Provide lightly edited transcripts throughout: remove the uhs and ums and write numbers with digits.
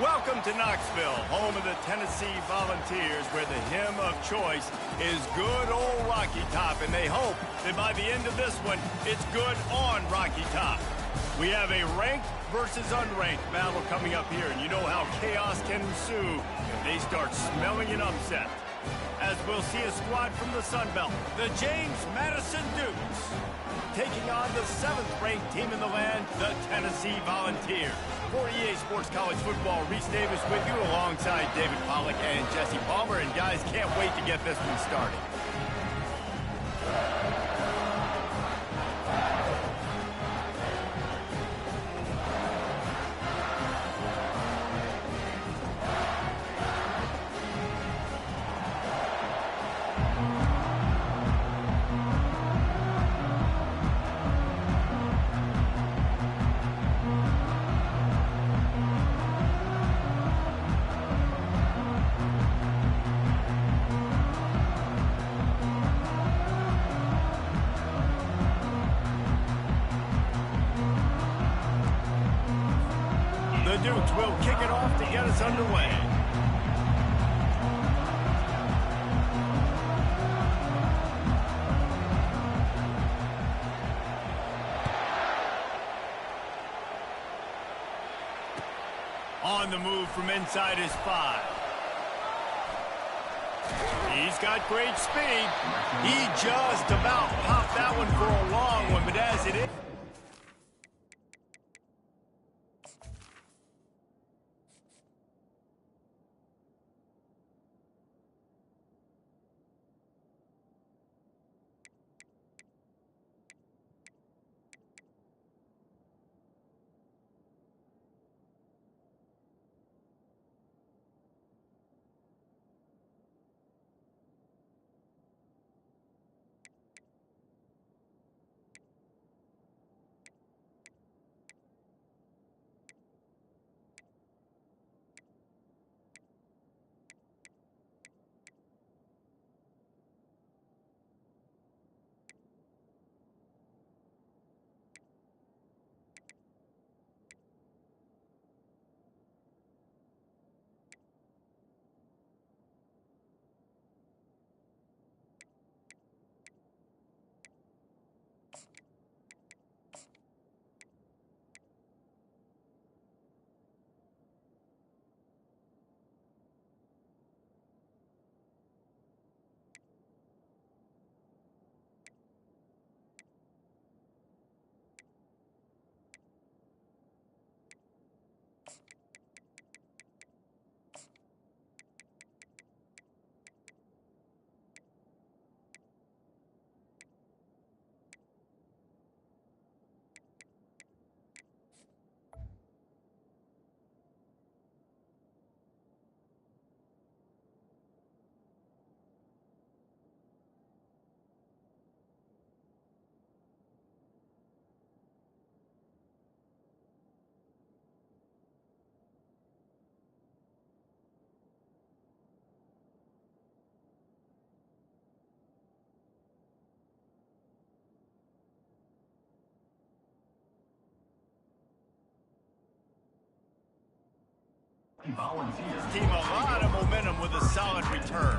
Welcome to Knoxville, home of the Tennessee Volunteers, where the hymn of choice is good old Rocky Top, and they hope that by the end of this one, it's good on Rocky Top. We have a ranked versus unranked battle coming up here, and you know how chaos can ensue if they start smelling an upset. As we'll see a squad from the Sun Belt, the James Madison Dukes, taking on the 7th-ranked team in the land, the Tennessee Volunteers. For EA Sports College Football, Reese Davis with you alongside David Pollack and Jesse Palmer. And guys, can't wait to get this one started. The Dukes will kick it off to get us underway. On the move from inside his 5. He's got great speed. He just about popped that one for a long one, but as it is, Volunteers team a lot of momentum with a solid return.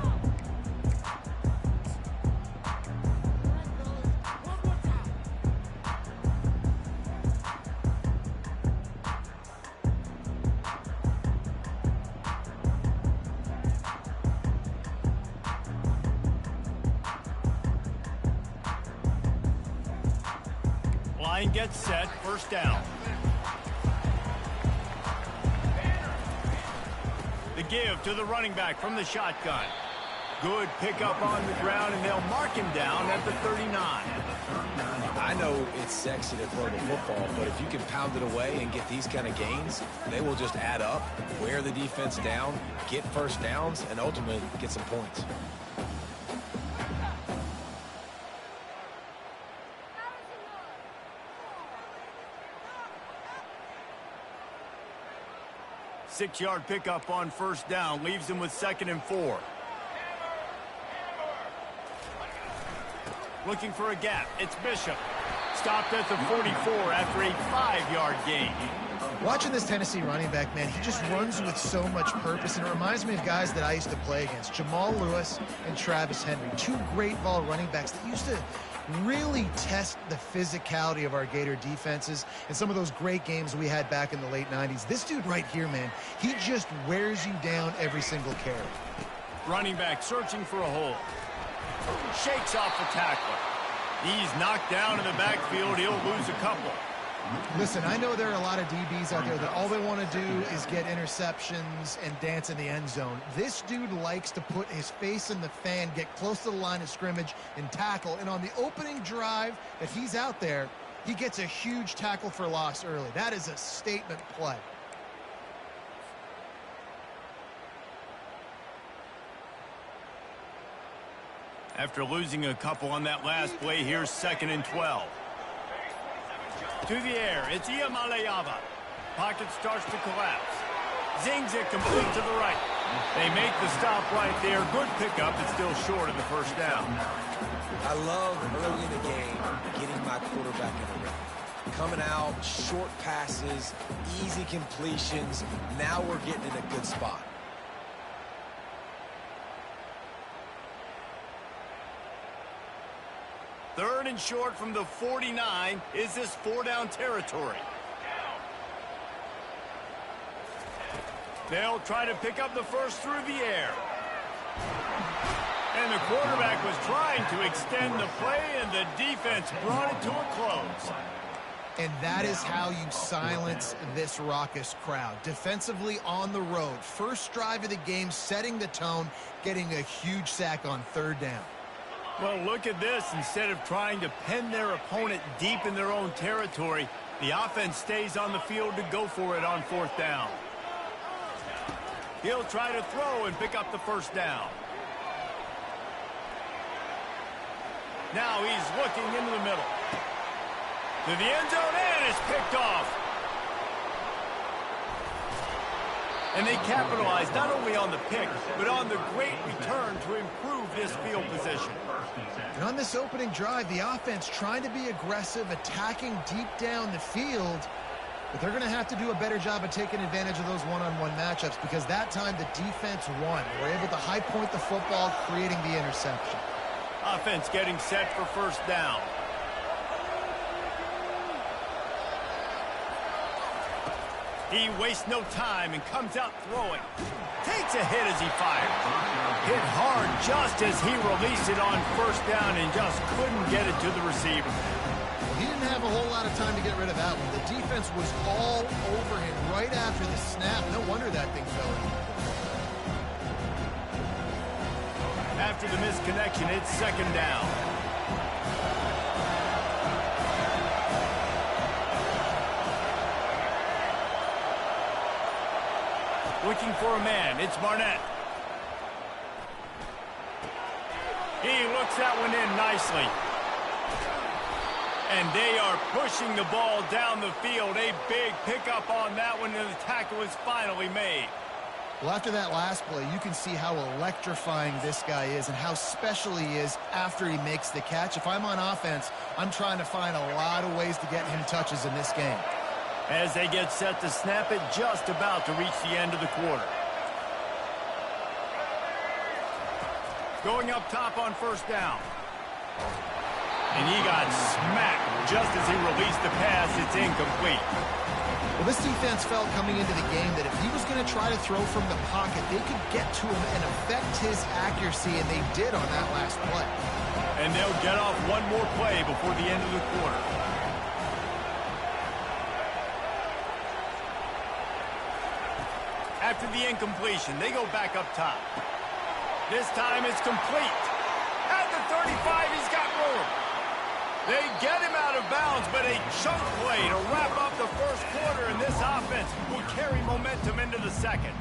Line gets set, first down. The give to the running back from the shotgun. Good pickup on the ground, and they'll mark him down at the 39. I know it's sexy to throw the football, but if you can pound it away and get these kind of gains, they will just add up, wear the defense down, get first downs, and ultimately get some points. Six-yard pickup on first down leaves him with 2nd and 4. Looking for a gap. It's Bishop. stopped at the 44 after a 5-yard gain. Watching this Tennessee running back, man, he just runs with so much purpose, and it reminds me of guys that I used to play against, Jamal Lewis and Travis Henry, two great ball running backs that used to really test the physicality of our Gator defenses and some of those great games we had back in the late 90s. This dude right here, man, he just wears you down every single carry. Running back searching for a hole. Shakes off the tackler. He's knocked down in the backfield. He'll lose a couple. Listen, I know there are a lot of DBs out there that all they want to do is get interceptions and dance in the end zone. This dude likes to put his face in the fan, get close to the line of scrimmage, and tackle. And on the opening drive that he's out there, he gets a huge tackle for loss early. That is a statement play. After losing a couple on that last play, here's 2nd and 12. To the air, it's Iamaleava. Pocket starts to collapse. Zings it complete to the right. They make the stop right there. Good pickup, but still short of the first down. I love early in the game getting my quarterback in the rhythm. Coming out, short passes, easy completions. Now we're getting in a good spot. Third and short from the 49. Is this 4-down territory? They'll try to pick up the first through the air. And the quarterback was trying to extend the play, and the defense brought it to a close. And that is how you silence this raucous crowd. Defensively on the road. First drive of the game, setting the tone, getting a huge sack on 3rd down. Well, look at this. Instead of trying to pen their opponent deep in their own territory, the offense stays on the field to go for it on 4th down. He'll try to throw and pick up the first down. Now he's looking into the middle. To the end zone, and it's picked off. And they capitalize not only on the pick, but on the great return to improve this field position. And on this opening drive, the offense trying to be aggressive, attacking deep down the field, but they're going to have to do a better job of taking advantage of those one-on-one matchups, because that time the defense won. They were able to high point the football, creating the interception. Offense getting set for first down. He wastes no time and comes out throwing. Takes a hit as he fires. Hit hard just as he released it on first down and just couldn't get it to the receiver. He didn't have a whole lot of time to get rid of that one. The defense was all over him right after the snap. No wonder that thing fell in. After the misconnection, it's 2nd down. Looking for a man. It's Barnett. He looks that one in nicely. And they are pushing the ball down the field. A big pickup on that one, and the tackle is finally made. Well, after that last play, you can see how electrifying this guy is and how special he is after he makes the catch. If I'm on offense, I'm trying to find a lot of ways to get him touches in this game. As they get set to snap it, just about to reach the end of the quarter. Going up top on first down. And he got smacked just as he released the pass. It's incomplete. Well, this defense felt coming into the game that if he was going to try to throw from the pocket, they could get to him and affect his accuracy, and they did on that last play. And they'll get off one more play before the end of the quarter. After the incompletion, they go back up top. This time it's complete. At the 35, he's got room. They get him out of bounds, but a chunk play to wrap up the first quarter, and this offense will carry momentum into the second.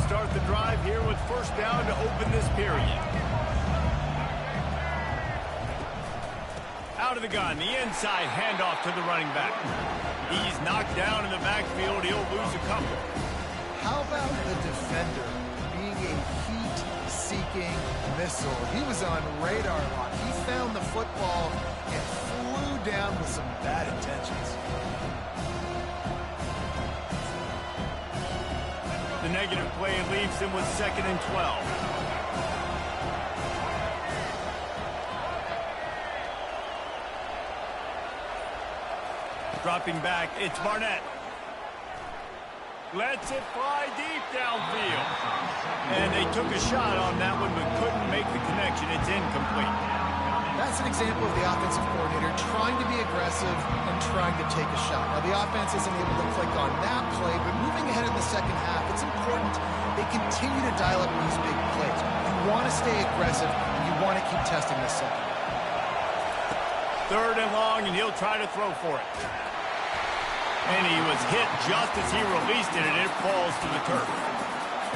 start the drive here with first down to open this period. Out of the gun, the inside handoff to the running back. He's knocked down in the backfield. He'll lose a couple. How about the defender being a heat-seeking missile? He was on radar lock. He found the football and flew down with some bad intentions. The negative play leaves him with 2nd and 12. Dropping back, it's Barnett. Lets it fly deep downfield. And they took a shot on that one, but couldn't make the connection. It's incomplete. That's an example of the offensive coordinator trying to be aggressive and trying to take a shot. Now, the offense isn't able to click on that play, but moving ahead in the second half, it's important they continue to dial up these big plays. You want to stay aggressive, and you want to keep testing the second. 3rd and long, and he'll try to throw for it. And he was hit just as he released it, and it falls to the turf.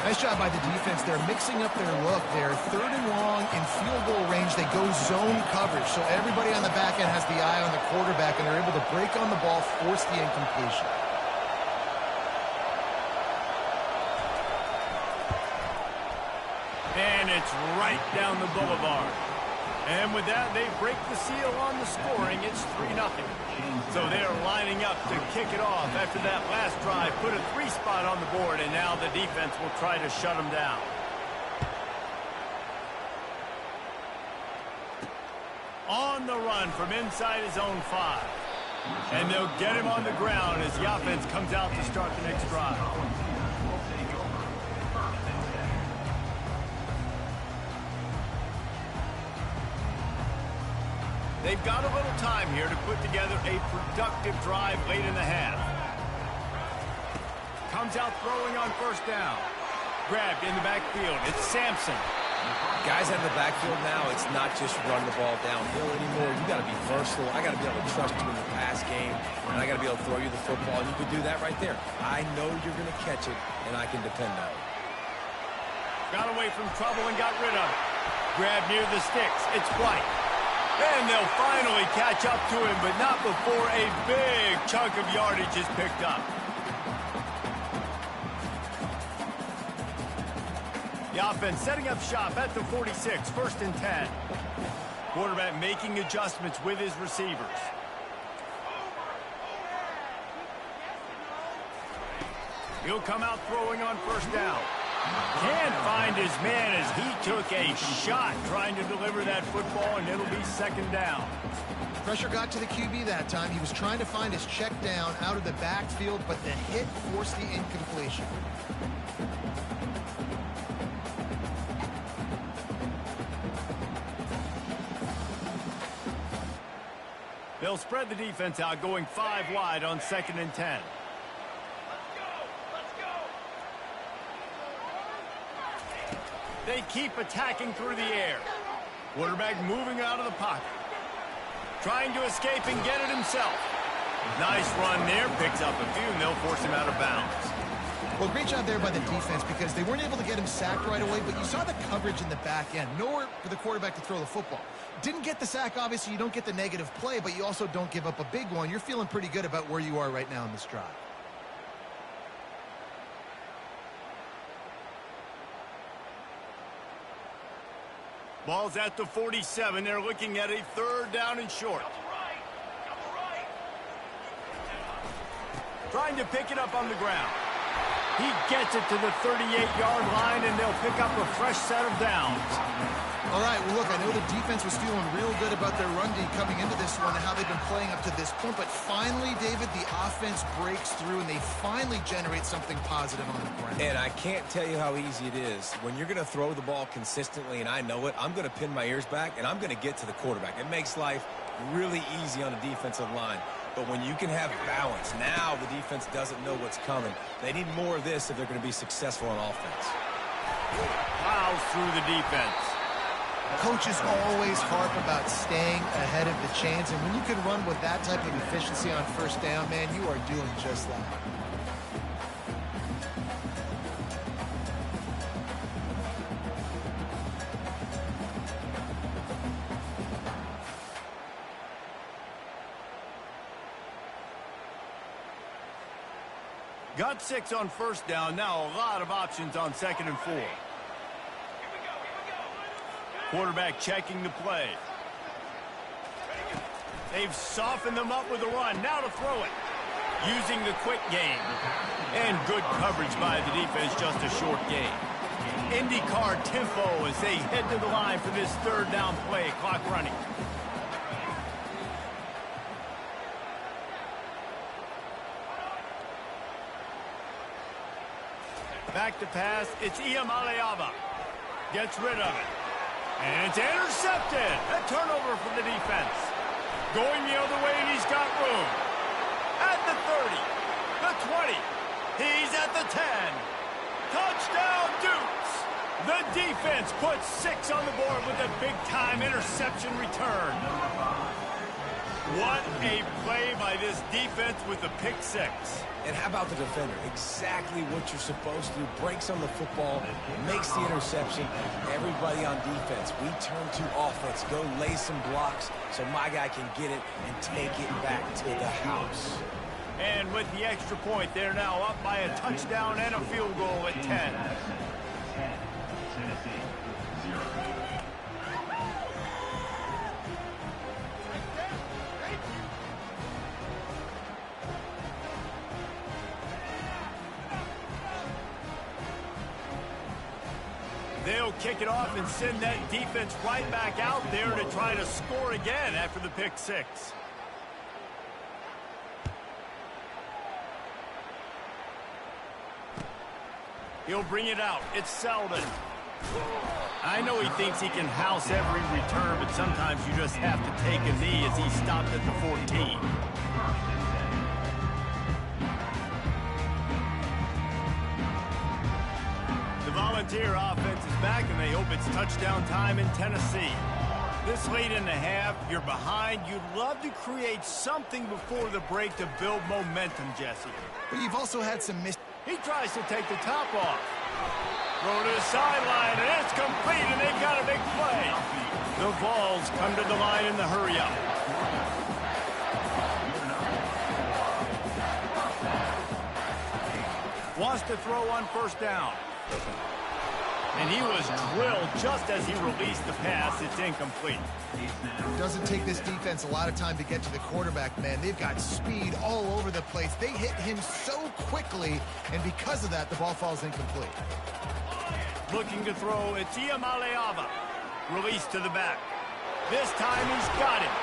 Nice job by the defense. They're mixing up their look. They're 3rd and long in field goal range. They go zone coverage, so everybody on the back end has the eye on the quarterback, and they're able to break on the ball, force the incompletion. And it's right down the boulevard. And with that, they break the seal on the scoring. It's 3-0. So they're lining up to kick it off after that last drive. Put a 3 spot on the board, and now the defense will try to shut them down. On the run from inside his own 5. And they'll get him on the ground as the offense comes out to start the next drive. They've got a little time here to put together a productive drive late in the half. Comes out throwing on first down. Grabbed in the backfield. It's Sampson. Guys out of the backfield now, it's not just run the ball downhill anymore. You got to be versatile. I got to be able to trust you in the pass game, and I got to be able to throw you the football, and you can do that right there. I know you're going to catch it, and I can depend on it. Got away from trouble and got rid of it. Grab near the sticks. It's White. And they'll finally catch up to him, but not before a big chunk of yardage is picked up. The offense setting up shop at the 46, 1st and 10. Quarterback making adjustments with his receivers. He'll come out throwing on first down. Can't find his man as he took a shot trying to deliver that football, and it'll be 2nd down. Pressure got to the QB that time. He was trying to find his check down out of the backfield, but the hit forced the incompletion. They'll spread the defense out, going 5 wide on 2nd and 10. They keep attacking through the air. Quarterback moving out of the pocket. Trying to escape and get it himself. Nice run there. Picks up a few, and they'll force him out of bounds. Well, great job there by the defense because they weren't able to get him sacked right away, but you saw the coverage in the back end. Nowhere for the quarterback to throw the football. Didn't get the sack, obviously. You don't get the negative play, but you also don't give up a big one. You're feeling pretty good about where you are right now in this drive. Ball's at the 47. They're looking at a 3rd down and short. Trying to pick it up on the ground. He gets it to the 38-yard line, and they'll pick up a fresh set of downs. All right, well, look, I know the defense was feeling real good about their run D coming into this one and how they've been playing up to this point, but finally, David, the offense breaks through, and they finally generate something positive on the ground. And I can't tell you how easy it is. When you're going to throw the ball consistently, and I know it, I'm going to pin my ears back, and I'm going to get to the quarterback. It makes life really easy on the defensive line. But when you can have balance, now the defense doesn't know what's coming. They need more of this if they're going to be successful on offense. Plows through the defense. Coaches always harp about staying ahead of the chains, and when you can run with that type of efficiency on first down, man, you are doing just that. Got 6 on first down. Now a lot of options on 2nd and 4. Quarterback checking the play. They've softened them up with a run. Now to throw it. Using the quick game. And good coverage by the defense, just a short gain. IndyCar tempo as they head to the line for this 3rd down play. Clock running. Back to pass. It's Iamaleava. Gets rid of it. And it's intercepted. A turnover for the defense. Going the other way, and he's got room. At the 30. The 20. He's at the 10. Touchdown, Dukes. The defense puts 6 on the board with a big-time interception return. What a play by this defense with the pick 6. And how about the defender? Exactly what you're supposed to do. Breaks on the football, makes the interception. Everybody on defense, we turn to offense. Go lay some blocks so my guy can get it and take it back to the house. And with the extra point, they're now up by a touchdown and a field goal at 10. They'll kick it off and send that defense right back out there to try to score again after the pick 6. He'll bring it out. It's Selden. I know he thinks he can house every return, but sometimes you just have to take a knee as he stopped at the 14. Volunteer offense is back, and they hope it's touchdown time in Tennessee. This late in the half, you're behind. You'd love to create something before the break to build momentum, Jesse. But you've also had some He tries to take the top off. Throw to the sideline, and it's complete, and they've got a big play. The Vols come to the line in the hurry-up. Wants to throw on first down. And he was drilled just as he released the pass. It's incomplete. Doesn't take this defense a lot of time to get to the quarterback, man. They've got speed all over the place. They hit him so quickly, and because of that, the ball falls incomplete. Looking to throw, it's Iamaleava. Release to the back. This time he's got him.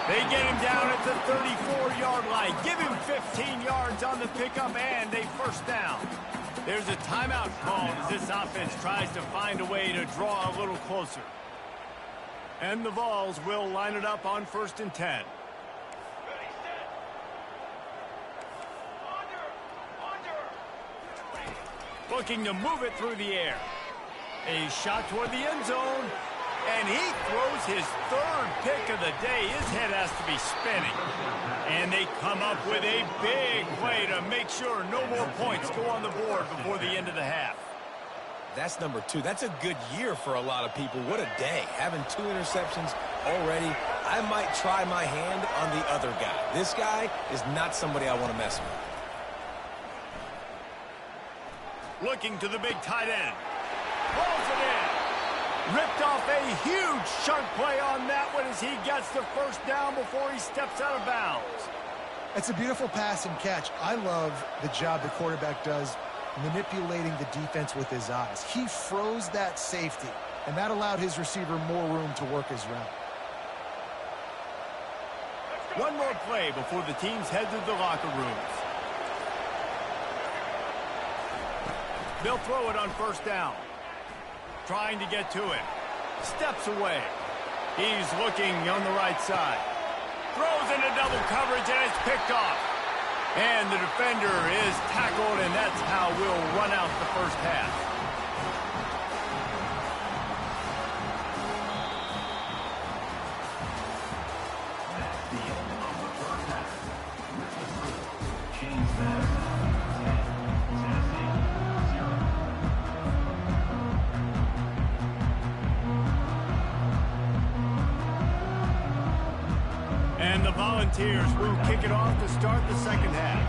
They get him down at the 34-yard line. Give him 15 yards on the pickup and a first down. There's a timeout called as this offense tries to find a way to draw a little closer. And the Vols will line it up on 1st and 10. Looking to move it through the air. A shot toward the end zone. And he throws his 3rd pick of the day. His head has to be spinning. And they come up with a big play to make sure no more points go on the board before the end of the half. That's number 2. That's a good year for a lot of people. What a day. Having 2 interceptions already. I might try my hand on the other guy. This guy is not somebody I want to mess with. Looking to the big tight end. Throws it in. Ripped off a huge chunk play on that one as he gets the first down before he steps out of bounds. It's a beautiful pass and catch. I love the job the quarterback does manipulating the defense with his eyes. He froze that safety, and that allowed his receiver more room to work his route. One more play before the teams head to the locker rooms. They'll throw it on first down. Trying to get to it. Steps away. He's looking on the right side. Throws into double coverage, and it's picked off. And the defender is tackled, and that's how we'll run out the first half. And the Volunteers will kick it off to start the second half.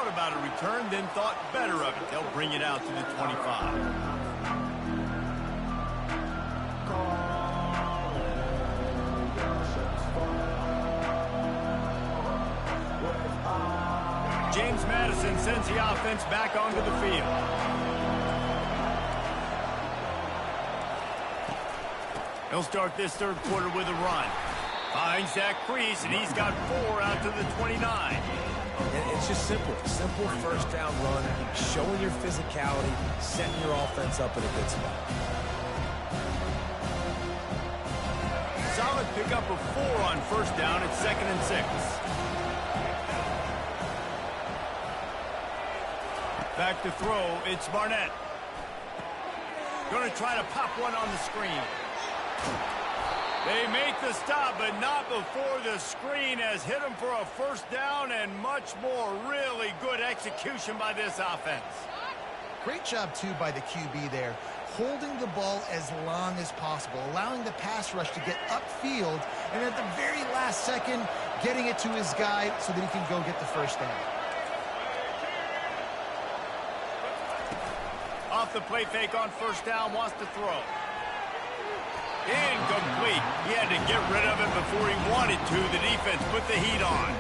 thought about a return, then thought better of it. They'll bring it out to the 25. James Madison sends the offense back onto the field. He'll start this third quarter with a run. Finds that crease, and he's got 4 out to the 29. And it's just simple. Simple first down run, showing your physicality, setting your offense up in a good spot. Solid pickup of 4 on first down at 2nd and 6. Back to throw, it's Barnett. Going to try to pop one on the screen. They make the stop, but not before the screen has hit them for a first down and much more. Really good execution by this offense. Great job, too, by the QB there, holding the ball as long as possible, allowing the pass rush to get upfield, and at the very last second, getting it to his guy so that he can go get the first down. Off the play fake on first down, wants to throw. Incomplete. He had to get rid of it before he wanted to. The defense put the heat on.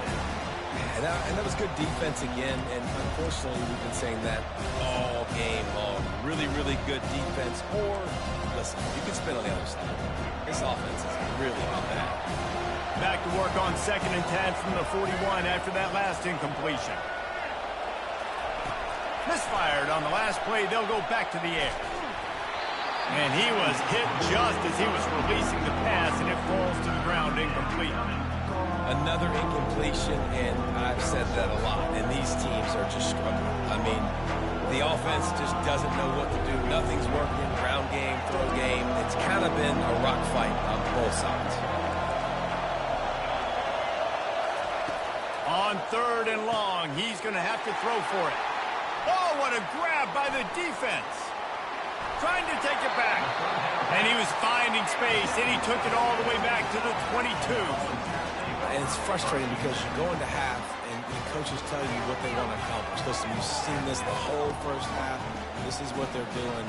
And that was good defense again, and unfortunately we've been saying that all game long. Really, really good defense. Or, listen, you can spin on the other side. This offense is really not bad. Back to work on 2nd and 10 from the 41 after that last incompletion. Misfired on the last play. They'll go back to the air. And he was hit just as he was releasing the pass, and it falls to the ground incomplete. Another incompletion, and I've said that a lot, and these teams are just struggling. I mean, the offense just doesn't know what to do. Nothing's working. Ground game, throw game. It's kind of been a rock fight on both sides. On 3rd and long, he's going to have to throw for it. Oh, what a grab by the defense. Trying to take it back. And he was finding space, and he took it all the way back to the 22. And it's frustrating because you go into half, and the coaches tell you what they want to accomplish. Listen, you've seen this the whole first half. This is what they're doing.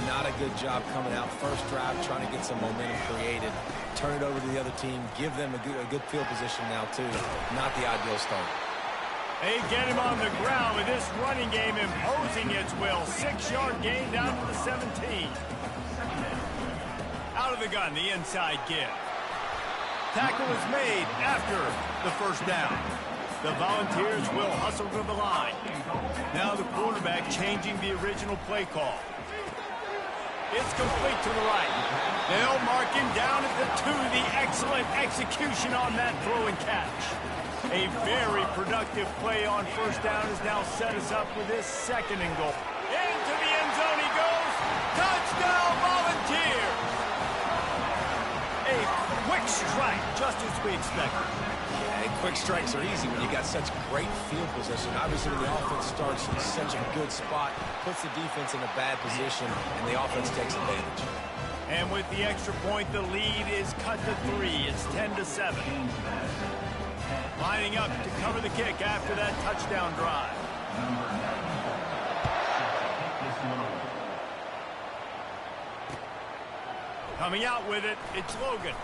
Not a good job coming out. First drive, trying to get some momentum created. Turn it over to the other team. Give them a good field position now, too. Not the ideal start. They get him on the ground with this running game imposing its will. 6-yard gain down to the 17. Out of the gun, the inside give. Tackle is made after the first down. The Volunteers will hustle to the line. Now the quarterback changing the original play call. It's complete to the right. They'll mark him down at the 2. The excellent execution on that throw and catch. A very productive play on first down has now set us up with this 2nd and goal. Into the end zone he goes. Touchdown, Volunteers! A quick strike, just as we expected. Yeah, and quick strikes are easy when you got such great field position. Obviously, when the offense starts in such a good spot, puts the defense in a bad position, and the offense takes advantage. And with the extra point, the lead is cut to 3. It's 10-7. Lining up to cover the kick after that touchdown drive. Coming out with it, it's Logan.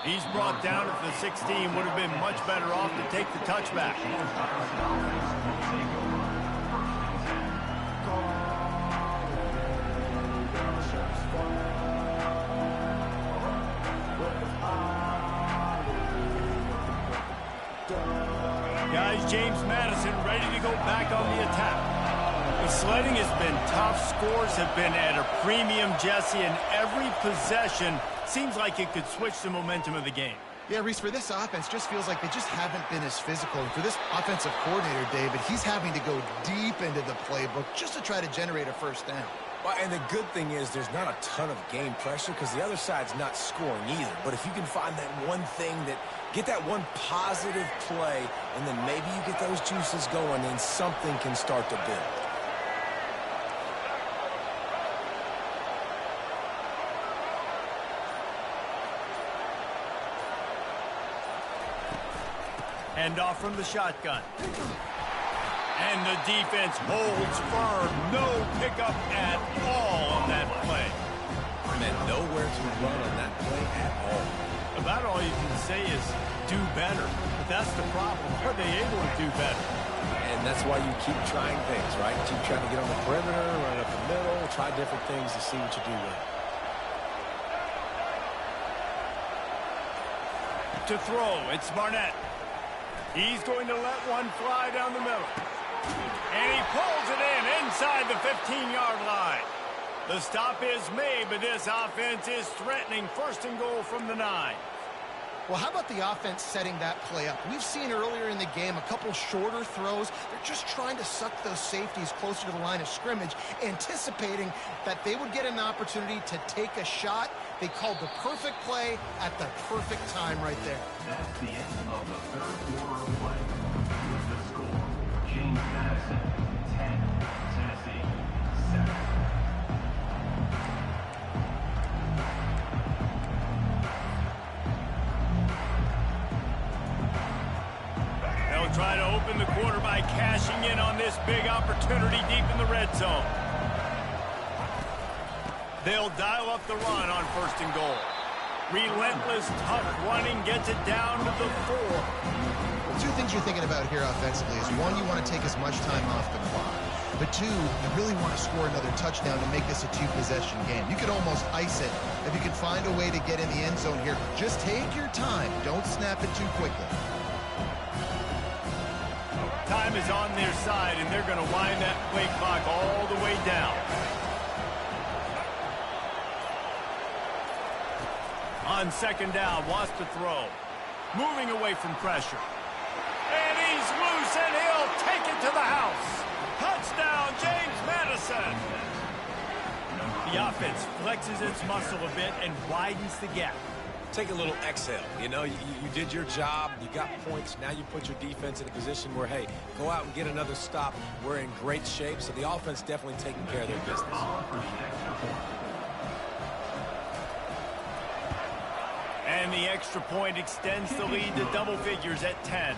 He's brought down at the 16. Would have been much better off to take the touchback. Guys, James Madison ready to go back on the attack. The sledding has been tough. Scores have been at a premium, Jesse, and every possession seems like it could switch the momentum of the game. Yeah, Reese, for this offense, just feels like they just haven't been as physical. And for this offensive coordinator, David, he's having to go deep into the playbook just to try to generate a first down. Well, and the good thing is there's not a ton of game pressure because the other side's not scoring either. But if you can find that one thing that get that one positive play, and then maybe you get those juices going, then something can start to build. Hand off from the shotgun. And the defense holds firm. No pickup at all on that play. And nowhere to run on that play at all. About all you can say is do better. But that's the problem. Are they able to do better? And that's why you keep trying things, right? Keep trying to get on the perimeter, run up the middle, try different things to see what you do well. To throw, it's Barnett. He's going to let one fly down the middle. And he pulls it in inside the 15-yard line. The stop is made, but this offense is threatening first and goal from the 9. Well, how about the offense setting that play up? We've seen earlier in the game a couple shorter throws. They're just trying to suck those safeties closer to the line of scrimmage, anticipating that they would get an opportunity to take a shot. They called the perfect play at the perfect time right there. That's the end of the third quarter of play. With the score, James Madison, 10, Tennessee, 7. They'll try to open the quarter by cashing in on this big opportunity deep in the red zone. They'll dial up the run on first and goal. Relentless, tough running gets it down to the 4. Well, two things you're thinking about here offensively is, one, you want to take as much time off the clock. But two, you really want to score another touchdown to make this a 2-possession game. You could almost ice it if you can find a way to get in the end zone here. Just take your time. Don't snap it too quickly. Time is on their side, and they're going to wind that play clock all the way down. On second down, wants to throw. Moving away from pressure. And he's loose, and he'll take it to the house. Touchdown, James Madison. The offense flexes its muscle a bit and widens the gap. Take a little exhale. You know, you did your job. You got points. Now you put your defense in a position where, hey, go out and get another stop. We're in great shape. So the offense definitely taking care of their business. And the extra point extends the lead to double figures at 10.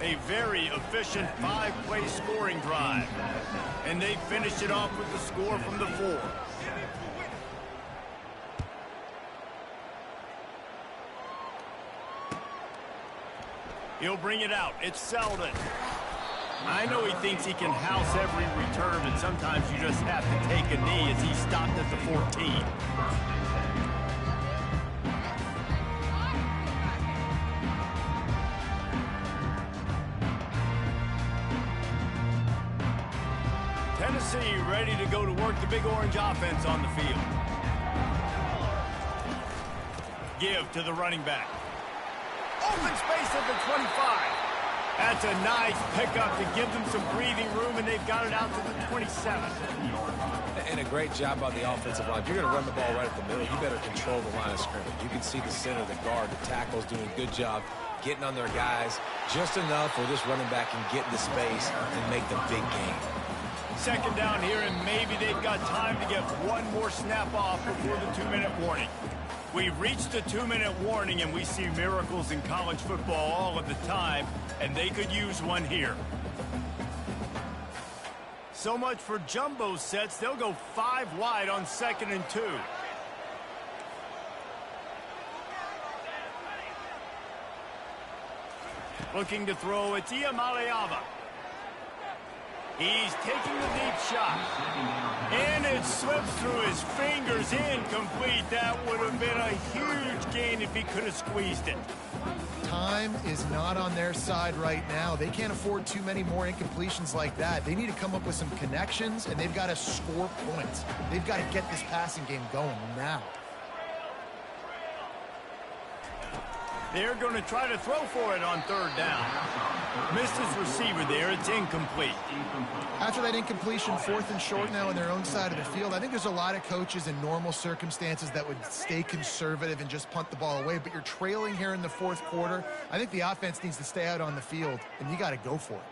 A very efficient 5-play scoring drive. And they finished it off with the score from the 4. He'll bring it out. It's Selden. I know he thinks he can house every return, but sometimes you just have to take a knee as he stopped at the 14. Tennessee ready to go to work the Big Orange offense on the field. Give to the running back. Open space at the 25. That's a nice pickup to give them some breathing room, and they've got it out to the 27. And a great job by the offensive line. If you're going to run the ball right at the middle, you better control the line of scrimmage. You can see the center, the guard, the tackles doing a good job getting on their guys just enough where this running back can get in the space and make the big game. Second down here, and maybe they've got time to get one more snap off before the 2-minute warning. We've reached the 2-minute warning, and we see miracles in college football all of the time, and they could use one here. So much for jumbo sets. They'll go 5 wide on 2nd and 2. Looking to throw, it's Iamaleava. He's taking the deep shot. And it slips through his fingers, incomplete. That would have been a huge gain if he could have squeezed it. Time is not on their side right now. They can't afford too many more incompletions like that. They need to come up with some connections, and they've got to score points. They've got to get this passing game going now. They're going to try to throw for it on 3rd down. Missed his receiver there. It's incomplete. After that incompletion, 4th and short now on their own side of the field, I think there's a lot of coaches in normal circumstances that would stay conservative and just punt the ball away. But you're trailing here in the 4th quarter. I think the offense needs to stay out on the field, and you got to go for it.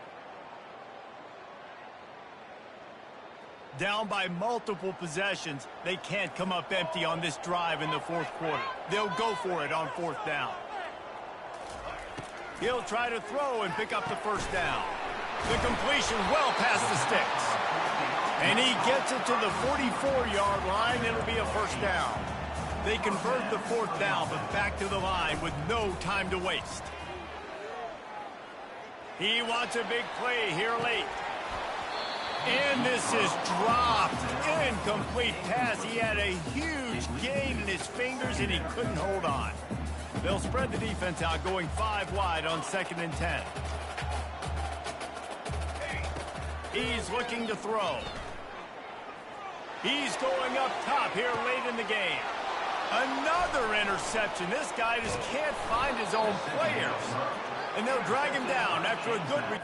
Down by multiple possessions, they can't come up empty on this drive in the 4th quarter. They'll go for it on 4th down. He'll try to throw and pick up the 1st down. The completion well past the sticks. And he gets it to the 44-yard line. It'll be a first down. They convert the fourth down, but back to the line with no time to waste. He wants a big play here late. And this is dropped. Incomplete pass. He had a huge gain in his fingers, and he couldn't hold on. They'll spread the defense out, going 5 wide on 2nd and 10. He's looking to throw. He's going up top here late in the game. Another interception. This guy just can't find his own players. And they'll drag him down after a good...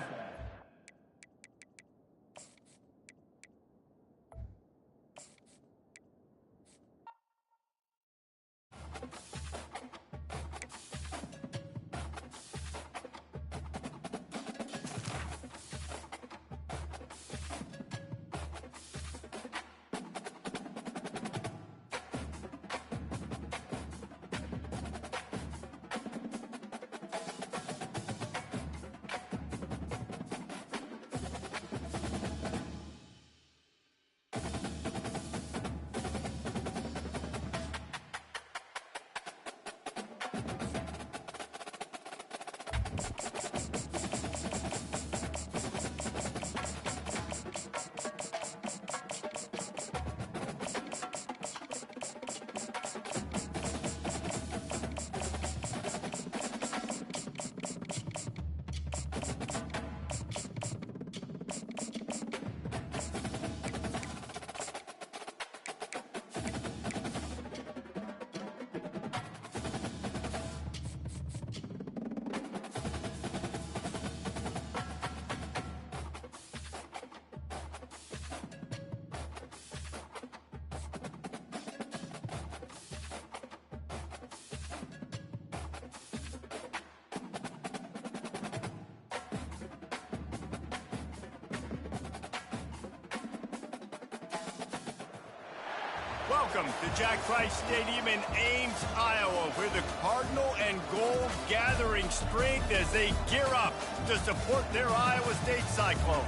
Welcome to Jack Trice Stadium in Ames, Iowa, where the Cardinal and Gold gathering strength as they gear up to support their Iowa State Cyclones.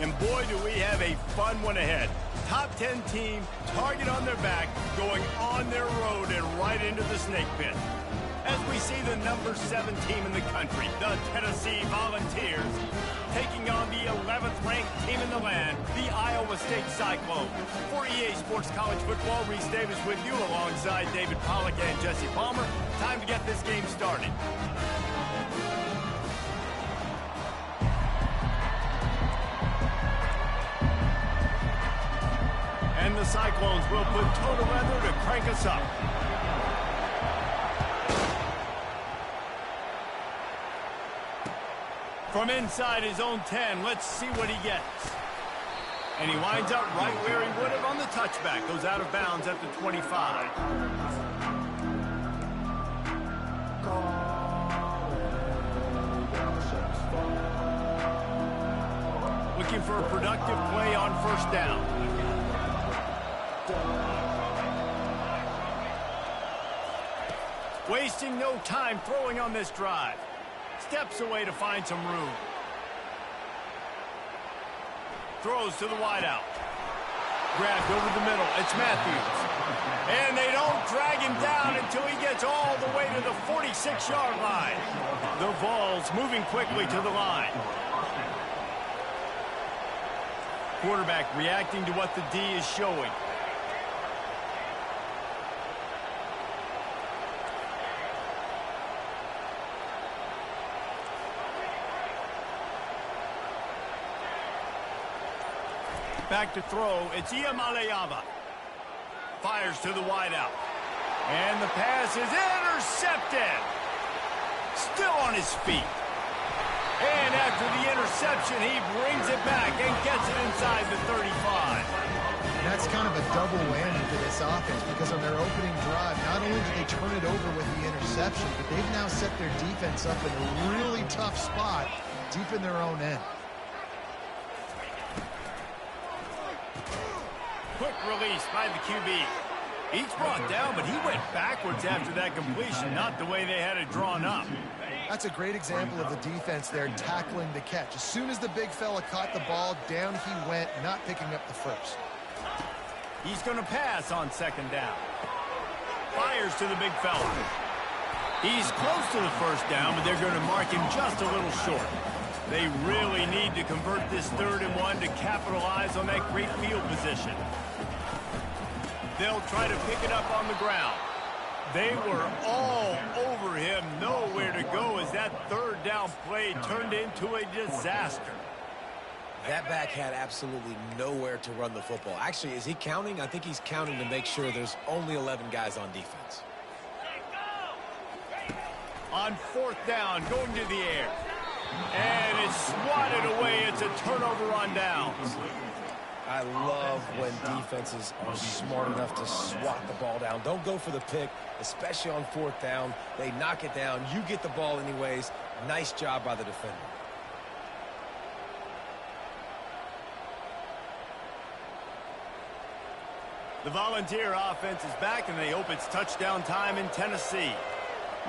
And boy, do we have a fun one ahead. Top 10 team, target on their back, going on their road and right into the snake pit. As we see the number 7 team in the country, the Tennessee Volunteers, taking on the 11th ranked team in the land, the Iowa State Cyclones. For EA Sports College Football, Reese Davis with you alongside David Pollack and Jesse Palmer. Time to get this game started. And the Cyclones will put total weather to crank us up. From inside his own 10, let's see what he gets. And he winds up right where he would have on the touchback. Goes out of bounds at the 25. Looking for a productive play on first down. Wasting no time throwing on this drive. Steps away to find some room. Throws to the wideout. Grabbed over the middle. It's Matthews. And they don't drag him down until he gets all the way to the 46-yard line. The Vols moving quickly to the line. Quarterback reacting to what the D is showing. Back to throw, it's Iamaleava. Fires to the wideout. And the pass is intercepted. Still on his feet. And after the interception, he brings it back and gets it inside the 35. That's kind of a double whammy for this offense because on their opening drive, not only did they turn it over with the interception, but they've now set their defense up in a really tough spot deep in their own end. Quick release by the QB. He's brought down, but he went backwards after that completion, not the way they had it drawn up. That's a great example of the defense there tackling the catch. As soon as the big fella caught the ball, down he went, not picking up the first. He's going to pass on second down. Fires to the big fella. He's close to the first down, but they're going to mark him just a little short. They really need to convert this 3rd and 1 to capitalize on that great field position. They'll try to pick it up on the ground. They were all over him, nowhere to go as that 3rd down play turned into a disaster. That back had absolutely nowhere to run the football. Actually, is he counting? I think he's counting to make sure there's only 11 guys on defense. On 4th down, going to the air. And it's swatted away. It's a turnover on downs. I love when defenses are smart enough to swat the ball down. Don't go for the pick, especially on 4th down. They knock it down. You get the ball anyways. Nice job by the defender. The Volunteer offense is back, and they hope it's touchdown time in Tennessee.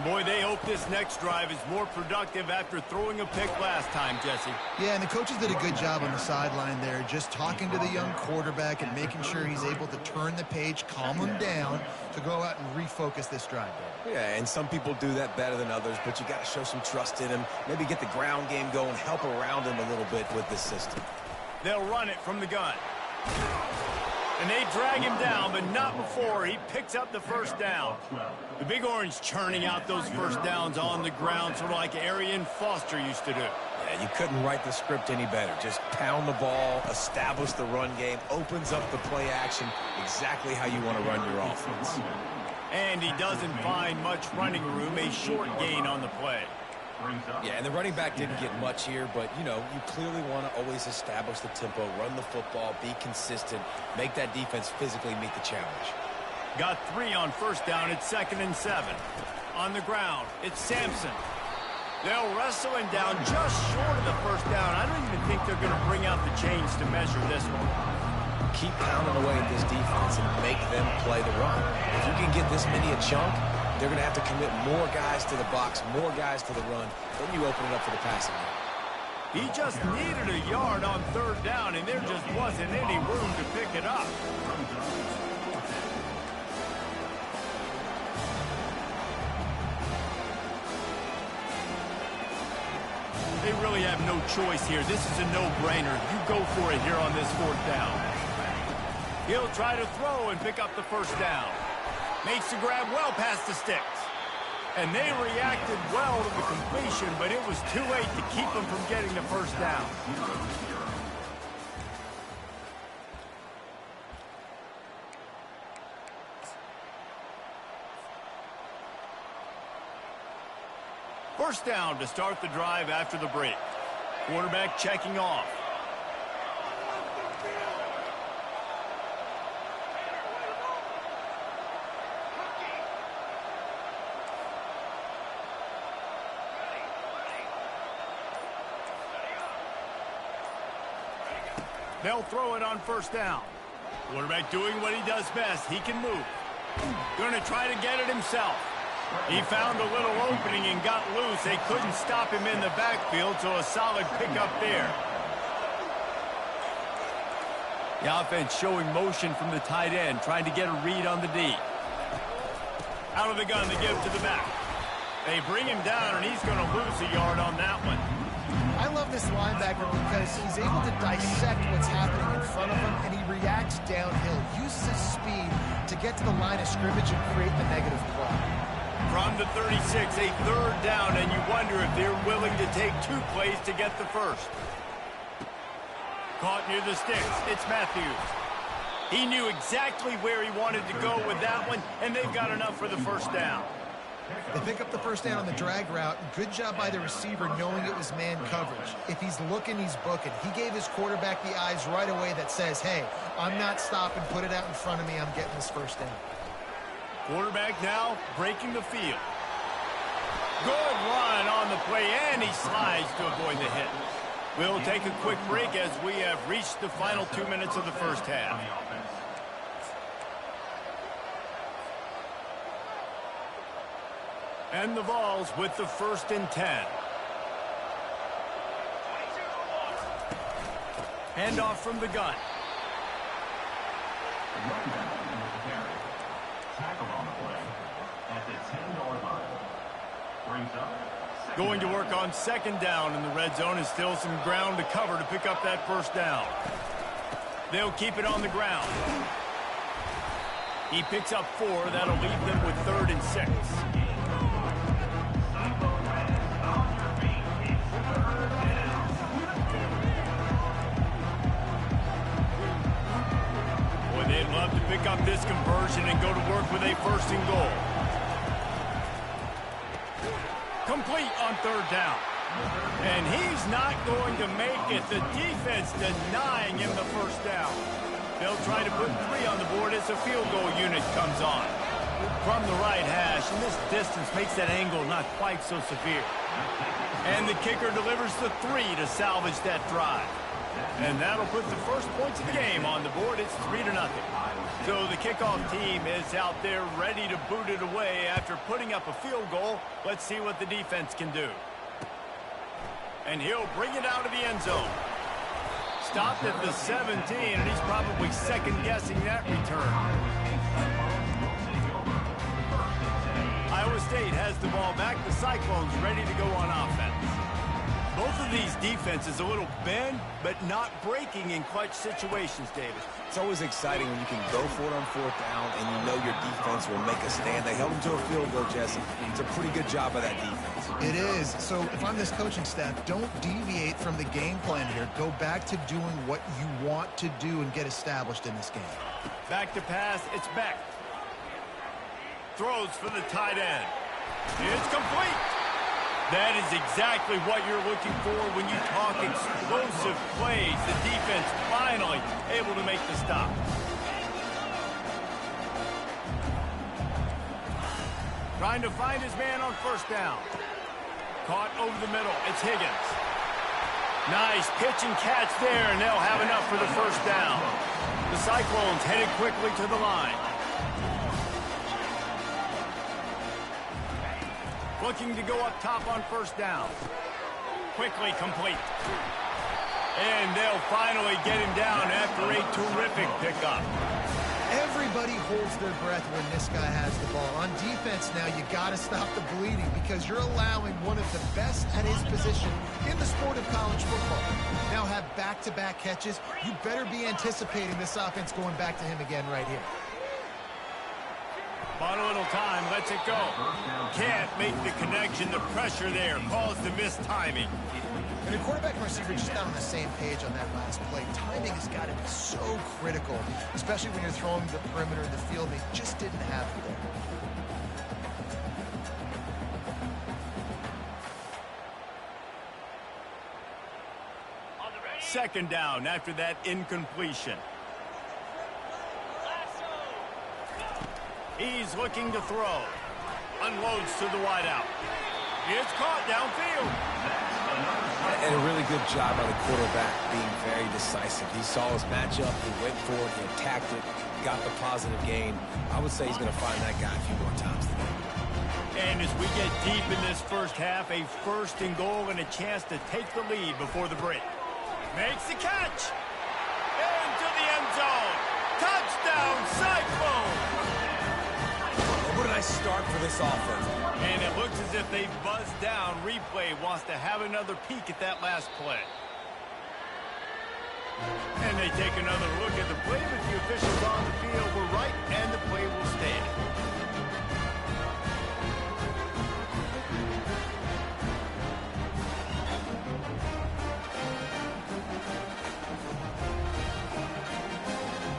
Boy, they hope this next drive is more productive after throwing a pick last time, Jesse. Yeah, and the coaches did a good job on the sideline there, just talking to the young quarterback and making sure he's able to turn the page, calm him down, to go out and refocus this drive. Yeah, and some people do that better than others, but you got to show some trust in him. Maybe get the ground game going, help around him a little bit with this system. They'll run it from the gun. And they drag him down, but not before he picks up the first down. The Big Orange churning out those first downs on the ground, sort of like Arian Foster used to do. Yeah, you couldn't write the script any better. Just pound the ball, establish the run game, opens up the play action, exactly how you want to run your offense. And he doesn't find much running room, a short gain on the play. Yeah, and the running back didn't get much here, but, you know, you clearly want to always establish the tempo, run the football, be consistent, make that defense physically meet the challenge. Got 3 on first down. It's 2nd and 7. On the ground, it's Sampson. They'll wrestle him down just short of the first down. I don't even think they're going to bring out the chains to measure this one. Keep pounding away at this defense and make them play the run. If you can get this many a chunk, they're going to have to commit more guys to the box, more guys to the run. Then you open it up for the passing game. He just needed a yard on 3rd down, and there just wasn't any room to pick it up. They really have no choice here. This is a no-brainer. You go for it here on this 4th down. He'll try to throw and pick up the first down. Makes the grab well past the sticks. And they reacted well to the completion, but it was too late to keep them from getting the first down. First down to start the drive after the break. Quarterback checking off. They'll throw it on first down. Quarterback doing what he does best. He can move. Going to try to get it himself. He found a little opening and got loose. They couldn't stop him in the backfield, so a solid pickup there. The offense showing motion from the tight end, trying to get a read on the D. Out of the gun, they give to the back. They bring him down, and he's going to lose a yard on that one. I love this linebacker because he's able to dissect what's happening in front of him, and he reacts downhill, uses his speed to get to the line of scrimmage and create the negative play. From the 36, a 3rd down, and you wonder if they're willing to take 2 plays to get the first. Caught near the sticks. It's Matthews. He knew exactly where he wanted to go with that one, and they've got enough for the first down. They pick up the first down on the drag route. Good job by the receiver knowing it was man coverage. If he's looking, he's booking. He gave his quarterback the eyes right away that says, hey, I'm not stopping. Put it out in front of me. I'm getting this first down. Quarterback now breaking the field. Good run on the play, and he slides to avoid the hit. We'll take a quick break as we have reached the final 2 minutes of the first half. And the Vols with the 1st and 10. Handoff from the gun. Tackle on the play at the 10-yard line. Brings up Going to work on 2nd down in the red zone, and still some ground to cover to pick up that 1st down. They'll keep it on the ground. He picks up 4. That'll leave them with 3rd and 6. Boy, they'd love to pick up this conversion and go to work with a 1st and goal. Complete on 3rd down. And he's not going to make it. The defense denying him the 1st down. They'll try to put 3 on the board as the field goal unit comes on. From the right hash, and this distance makes that angle not quite so severe. And the kicker delivers the 3 to salvage that drive. And that'll put the first points of the game on the board. It's 3-0. So the kickoff team is out there ready to boot it away after putting up a field goal. Let's see what the defense can do. And he'll bring it out of the end zone. Stopped at the 17, and he's probably second-guessing that return. Iowa State has the ball back. The Cyclones ready to go on offense. Both of these defenses a little bend, but not breaking in clutch situations, David. It's always exciting when you can go for it on 4th down and you know your defense will make a stand. They held them to a field goal, Jesse. It's a pretty good job by that defense. It is. So if I'm this coaching staff, don't deviate from the game plan here. Go back to doing what you want to do and get established in this game. Back to pass. It's Beck. Throws for the tight end. It's complete. That is exactly what you're looking for when you talk explosive plays. The defense finally able to make the stop. Trying to find his man on 1st down. Caught over the middle. It's Higgins. Nice pitch and catch there, and they'll have enough for the 1st down. The Cyclones headed quickly to the line. Looking to go up top on 1st down. Quickly complete. And they'll finally get him down after a terrific pickup. Everybody holds their breath when this guy has the ball. On defense now, you got to stop the bleeding because you're allowing one of the best at his position in the sport of college football. Now have back-to-back catches. You better be anticipating this offense going back to him again right here. Bought a little time, lets it go. Can't make the connection. The pressure there caused the missed timing. And the quarterback and receiver just not on the same page on that last play. Timing has got to be so critical, especially when you're throwing the perimeter in the field. They just didn't have it there. 2nd down after that incompletion. He's looking to throw. Unloads to the wideout. It's caught downfield. And a really good job by the quarterback being very decisive. He saw his matchup, he went for it, he attacked it, got the positive gain. I would say he's going to find that guy a few more times today. And as we get deep in this 1st half, a 1st and goal and a chance to take the lead before the break. Makes the catch. Into the end zone. Touchdown, Cyclones. What a nice start for this offense. And it looks as if they buzzed down. Replay wants to have another peek at that last play. And they take another look at the play, but the officials on the field were right, and the play will stand.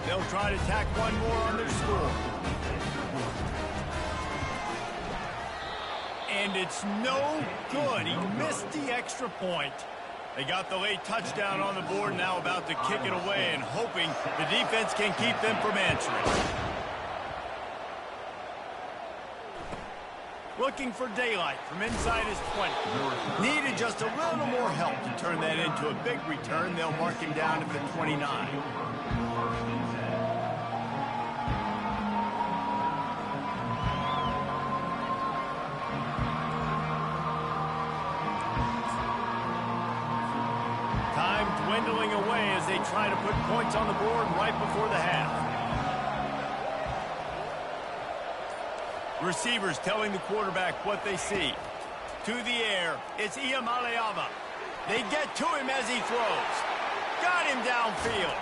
They'll try to tack one more on their score. And it's no good. He missed the extra point. They got the late touchdown on the board, now about to kick it away and hoping the defense can keep them from answering. Looking for daylight from inside his 20. Needed just a little more help to turn that into a big return. They'll mark him down at the 29. they try to put points on the board right before the half. Receivers telling the quarterback what they see. To the air, it's Iamaleava. They get to him as he throws. Got him downfield.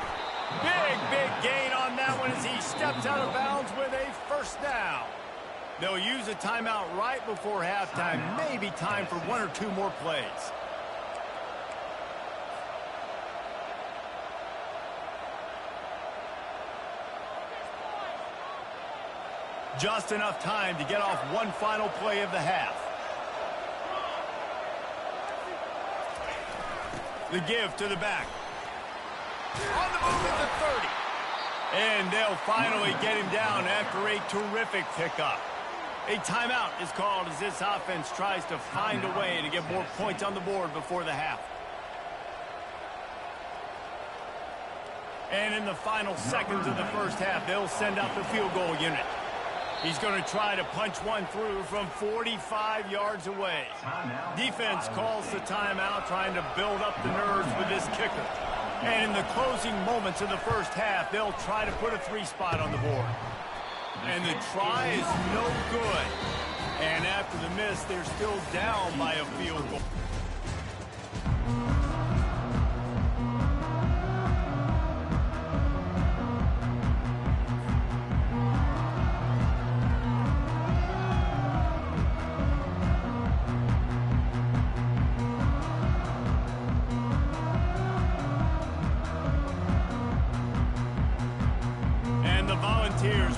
Big gain on that one as he steps out of bounds with a first down. They'll use a timeout right before halftime. Maybe time for one or two more plays. Just enough time to get off one final play of the half. The give to the back. On the move at the 30. And they'll finally get him down after a terrific pickup. A timeout is called as this offense tries to find a way to get more points on the board before the half. And in the final seconds of the first half, they'll send out the field goal unit. He's going to try to punch one through from 45 yards away. Defense calls the timeout, trying to build up the nerves with this kicker. And in the closing moments of the first half, they'll try to put a three-spot on the board. And the try is no good. And after the miss, they're still down by a field goal.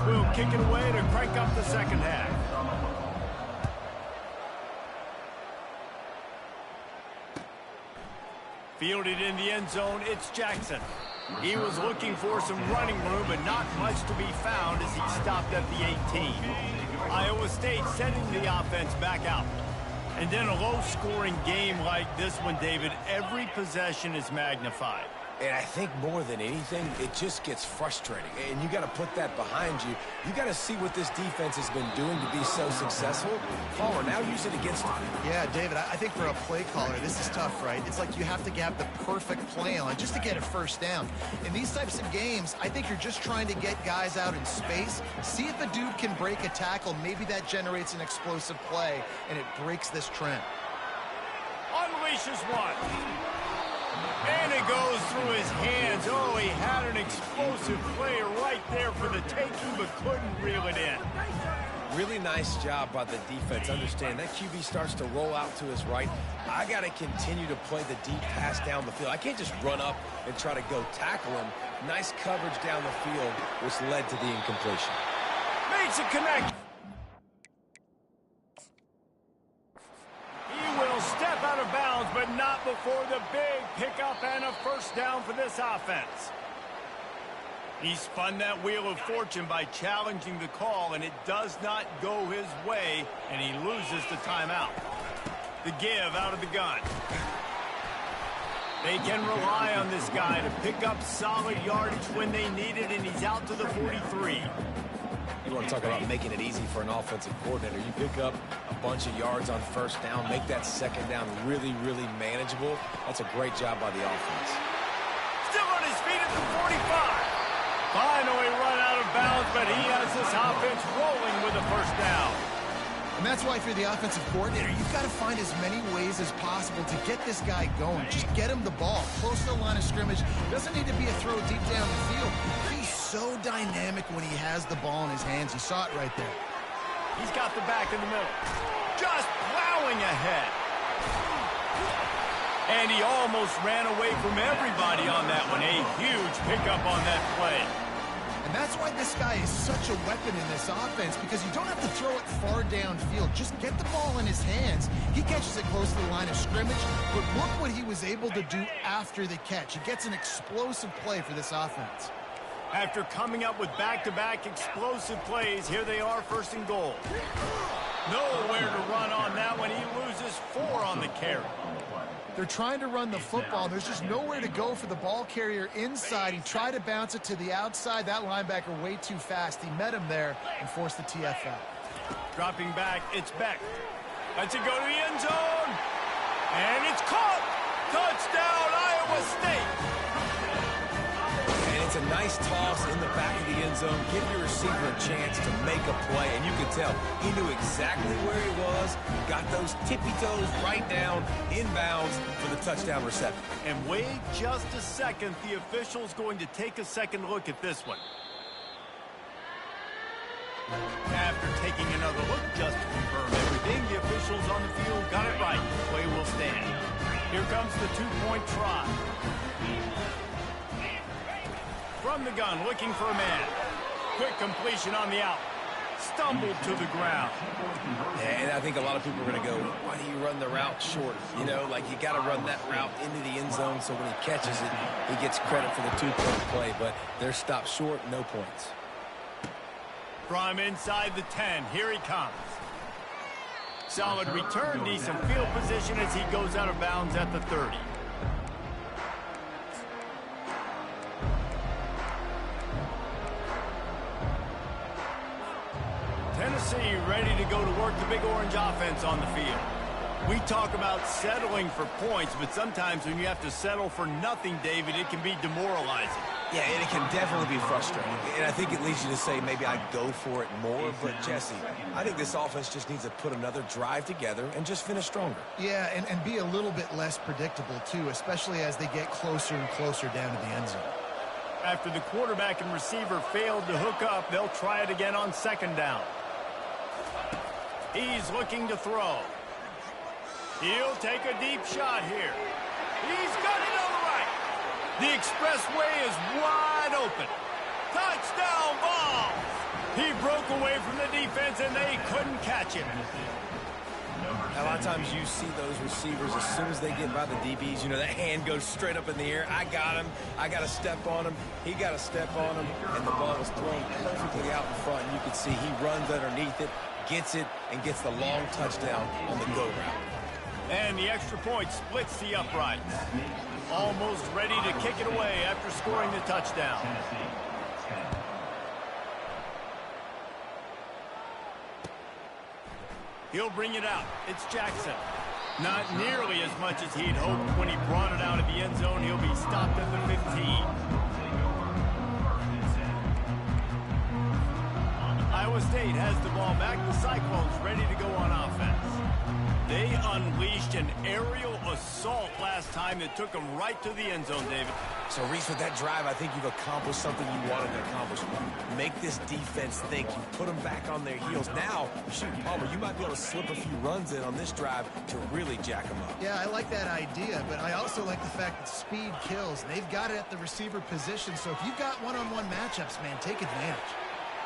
Will kick it away to crank up the second half. Fielded in the end zone, it's Jackson. He was looking for some running room, but not much to be found as he stopped at the 18. Iowa State sending the offense back out. And in a low-scoring game like this one, David, every possession is magnified. And I think more than anything, it just gets frustrating. And you got to put that behind you. You got to see what this defense has been doing to be so successful. Caller, now use it against them. Yeah, David, I think for a play caller, this is tough, right? It's like you have to have the perfect play on just to get a first down. In these types of games, I think you're just trying to get guys out in space, see if a dude can break a tackle. Maybe that generates an explosive play, and it breaks this trend. Unleashes one. And it goes through his hands. Oh, he had an explosive play right there for the taking, but couldn't reel it in. Really nice job by the defense. Understand, that QB starts to roll out to his right. I got to continue to play the deep pass down the field. I can't just run up and try to go tackle him. Nice coverage down the field, which led to the incompletion. Makes a connection. Step out of bounds, but not before the big pickup and a first down for this offense. He spun that wheel of fortune by challenging the call, and it does not go his way, and he loses the timeout. The give out of the gun. They can rely on this guy to pick up solid yardage when they need it, and he's out to the 43. You want to talk about making it easy for an offensive coordinator. You pick up a bunch of yards on first down, make that second down really manageable. That's a great job by the offense. Still on his feet at the 45. Finally run out of bounds, but he has this offense rolling with a first down. And that's why if you're the offensive coordinator, you've got to find as many ways as possible to get this guy going. Just get him the ball. Close to the line of scrimmage. Doesn't need to be a throw deep down the field. He's so dynamic when he has the ball in his hands. You saw it right there. He's got the back in the middle. Just plowing ahead. And he almost ran away from everybody on that one. A huge pickup on that play. And that's why this guy is such a weapon in this offense, because you don't have to throw it far downfield. Just get the ball in his hands. He catches it close to the line of scrimmage, but look what he was able to do after the catch. He gets an explosive play for this offense. After coming up with back-to-back explosive plays, here they are, first and goal. Nowhere to run on that one. He loses 4 on the carry. They're trying to run the football. There's just nowhere to go for the ball carrier inside. He tried to bounce it to the outside. That linebacker way too fast. He met him there and forced the TFL. Dropping back, it's Beck. Lets it go to the end zone. And it's caught. Touchdown, Iowa State. It's a nice toss in the back of the end zone. Give your receiver a chance to make a play, and you can tell he knew exactly where he was, got those tippy toes right down, inbounds for the touchdown reception. And wait just a second. The official's going to take a second look at this one. After taking another look just to confirm everything, the officials on the field got it right. Play will stand. Here comes the two-point try. From the gun, looking for a man. Quick completion on the out. Stumbled to the ground. And I think a lot of people are going to go, why do you run the route short? You know, like you got to run that route into the end zone so when he catches it, he gets credit for the two-point play. But they're stopped short, no points. From inside the 10, here he comes. Solid return, decent field position as he goes out of bounds at the 30. Tennessee ready to go to work the Big Orange offense on the field. We talk about settling for points, but sometimes when you have to settle for nothing, David, it can be demoralizing. Yeah, and it can definitely be frustrating. And I think it leads you to say maybe I'd go for it more. But, Jesse, I think this offense just needs to put another drive together and just finish stronger. Yeah, and be a little bit less predictable, too, especially as they get closer and closer down to the end zone. After the quarterback and receiver failed to hook up, they'll try it again on second down. He's looking to throw. He'll take a deep shot here. He's got it on the right. The expressway is wide open. Touchdown ball. He broke away from the defense, and they couldn't catch him. A lot of times you see those receivers, as soon as they get by the DBs, you know, that hand goes straight up in the air. I got him. I got to step on him. He got to step on him. And the ball was thrown perfectly out in front. And you can see he runs underneath it, gets it, and gets the long touchdown on the go route. And the extra point splits the uprights. Almost ready to kick it away after scoring the touchdown. He'll bring it out. It's Jackson. Not nearly as much as he'd hoped when he brought it out of the end zone. He'll be stopped at the 15. Iowa State has the ball back. The Cyclones ready to go on offense. They unleashed an aerial assault last time that took them right to the end zone, David. So, Reese, with that drive, I think you've accomplished something you wanted to accomplish. Make this defense think. You put them back on their heels. Now, shoot, Palmer, you might be able to slip a few runs in on this drive to really jack them up. Yeah, I like that idea, but I also like the fact that speed kills. They've got it at the receiver position, so if you've got one-on-one matchups, man, take advantage.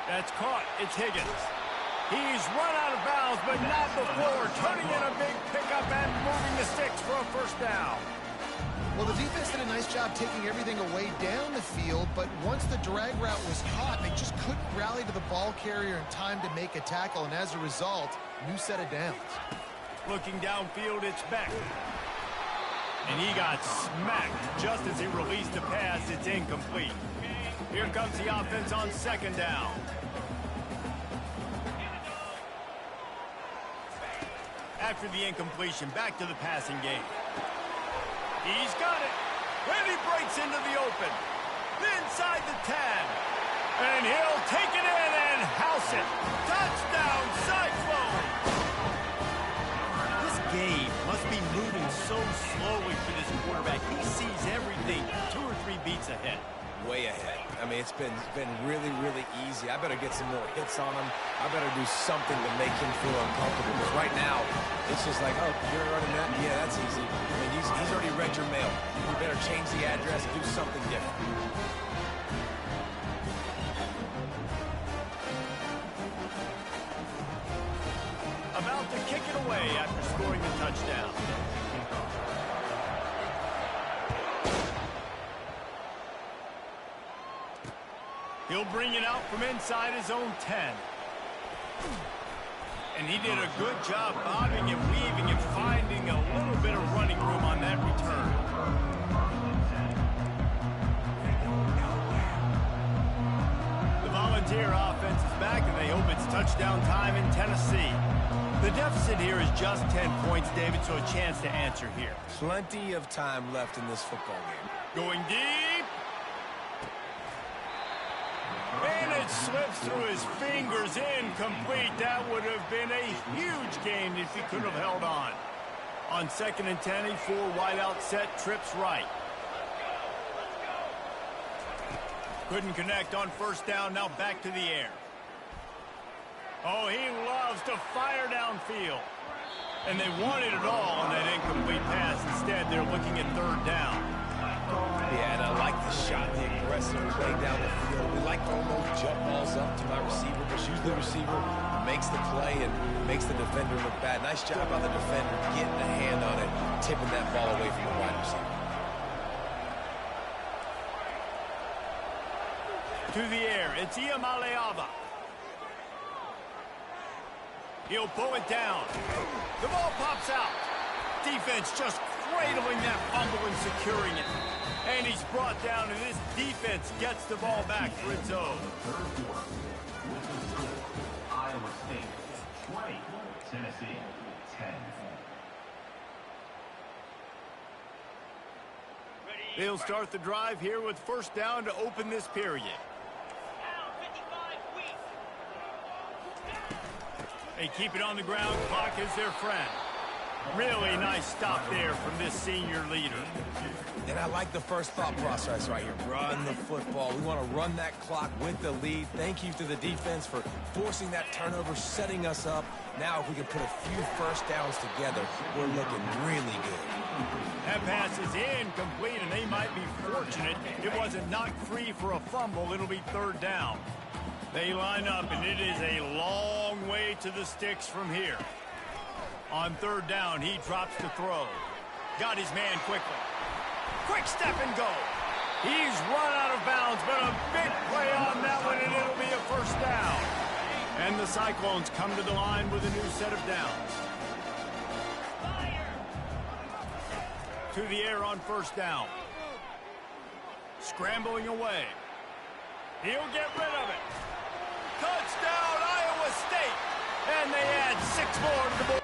That's caught. It's Higgins. He's run out of bounds, but not before turning in a big pickup and moving the sticks for a first down. Well, the defense did a nice job taking everything away down the field, but once the drag route was caught, they just couldn't rally to the ball carrier in time to make a tackle, and as a result, new set of downs. Looking downfield, it's Beck. And he got smacked just as he released the pass. It's incomplete. Here comes the offense on second down. After the incompletion, back to the passing game. He's got it. And he breaks into the open. Inside the 10. And he'll take it in and house it. Touchdown, Cyclone! This game must be moving so slowly for this quarterback. He sees everything 2 or 3 beats ahead. Way ahead. I mean, it's been really, really easy. I better get some more hits on him. I better do something to make him feel uncomfortable. Because right now, it's just like, oh, you're running that? Yeah, that's easy. I mean, he's already read your mail. You better change the address and do something different. About to kick it away after scoring the touchdown. He'll bring it out from inside his own 10. And he did a good job bobbing and weaving and finding a little bit of running room on that return. The Volunteer offense is back, and they hope it's touchdown time in Tennessee. The deficit here is just 10 points, David, so a chance to answer here. Plenty of time left in this football game. Going deep. It slips through his fingers, incomplete. That would have been a huge gain if he could have held on. On 2nd and 10, a 4-wideout set, trips right. Couldn't connect on 1st down, now back to the air. Oh, he loves to fire downfield. And they wanted it all on that incomplete pass. Instead, they're looking at 3rd down. Yeah, and I like the shot, the aggressive play down the field. We like throwing those jump balls up to my receiver, but usually the receiver makes the play and makes the defender look bad. Nice job by the defender getting a hand on it, tipping that ball away from the wide receiver. To the air, it's Iamaleava. He'll pull it down. The ball pops out. Defense just cradling that fumble and securing it. And he's brought down, and this defense gets the ball back for its own. Iowa State 20, Tennessee 10. They'll start the drive here with 1st down to open this period. They keep it on the ground. Clock is their friend. Really nice stop there from this senior leader. And I like the first thought process right here. Run the football. We want to run that clock with the lead. Thank you to the defense for forcing that turnover, setting us up. Now if we can put a few 1st downs together, we're looking really good. That pass is incomplete, and they might be fortunate it wasn't knocked free for a fumble. It'll be 3rd down. They line up, and it is a long way to the sticks from here. On 3rd down, he drops to throw. Got his man quickly. Quick step and go. He's run out of bounds, but a big play on that one, and it'll be a 1st down. And the Cyclones come to the line with a new set of downs. To the air on 1st down. Scrambling away. He'll get rid of it. Touchdown, Iowa State. And they add 6 more to the board.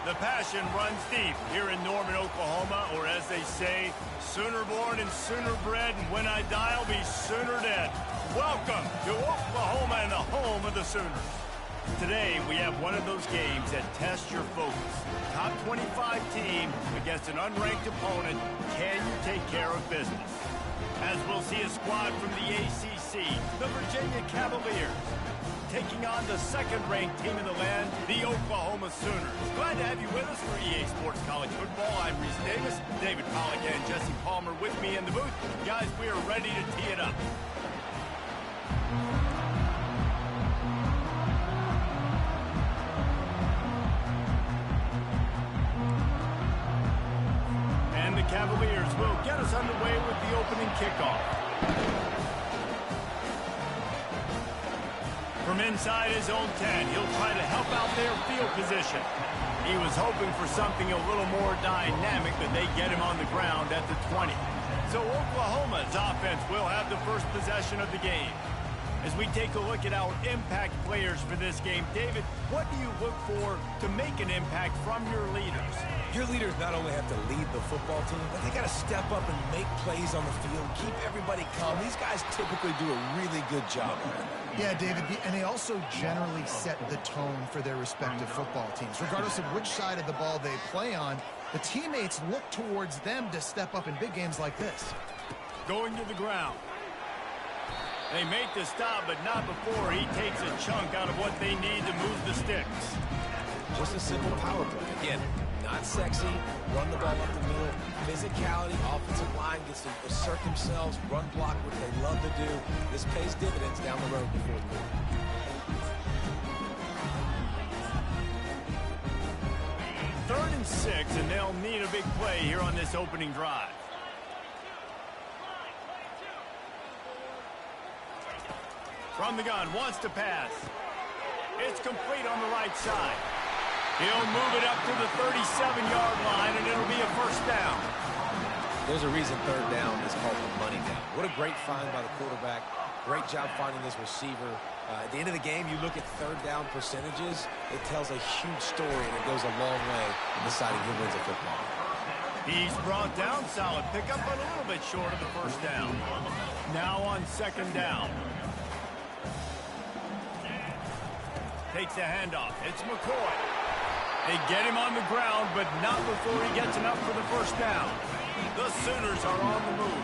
The passion runs deep here in Norman, Oklahoma, or as they say, sooner born and sooner bred, and when I die, I'll be sooner dead. Welcome to Oklahoma and the home of the Sooners. Today, we have one of those games that tests your focus. Top 25 team against an unranked opponent. Can you take care of business? As we'll see a squad from the ACC, the Virginia Cavaliers, taking on the second-ranked team in the land, the Oklahoma Sooners. Glad to have you with us for EA Sports College Football. I'm Reese Davis, David Pollack, and Jesse Palmer with me in the booth. Guys, we are ready to tee it up. And the Cavaliers will get us underway with the opening kickoff. From inside his own 10, he'll try to help out their field position. He was hoping for something a little more dynamic, but they get him on the ground at the 20. So Oklahoma's offense will have the first possession of the game. As we take a look at our impact players for this game, David, what do you look for to make an impact from your leaders? Your leaders not only have to lead the football team, but they got to step up and make plays on the field, keep everybody calm. These guys typically do a really good job of it. Yeah, David, and they also generally set the tone for their respective football teams. Regardless of which side of the ball they play on, the teammates look towards them to step up in big games like this. Going to the ground. They make the stop, but not before he takes a chunk out of what they need to move the sticks. Just a simple power play. Again, not sexy, run the ball up the middle, physicality, offensive line gets to assert themselves, run block, what they love to do. This pays dividends down the road before the quarter. 3rd and 6, and they'll need a big play here on this opening drive. From the gun, wants to pass. It's complete on the right side. He'll move it up to the 37-yard line, and it'll be a first down. There's a reason 3rd down is called the money down. What a great find by the quarterback. Great job finding this receiver. At the end of the game, you look at 3rd down percentages. It tells a huge story, and it goes a long way in deciding who wins a football. He's brought down, solid pickup, but a little bit short of the first down. Now on 2nd down. Takes the handoff. It's McCoy. They get him on the ground, but not before he gets enough for the first down. The Sooners are on the move.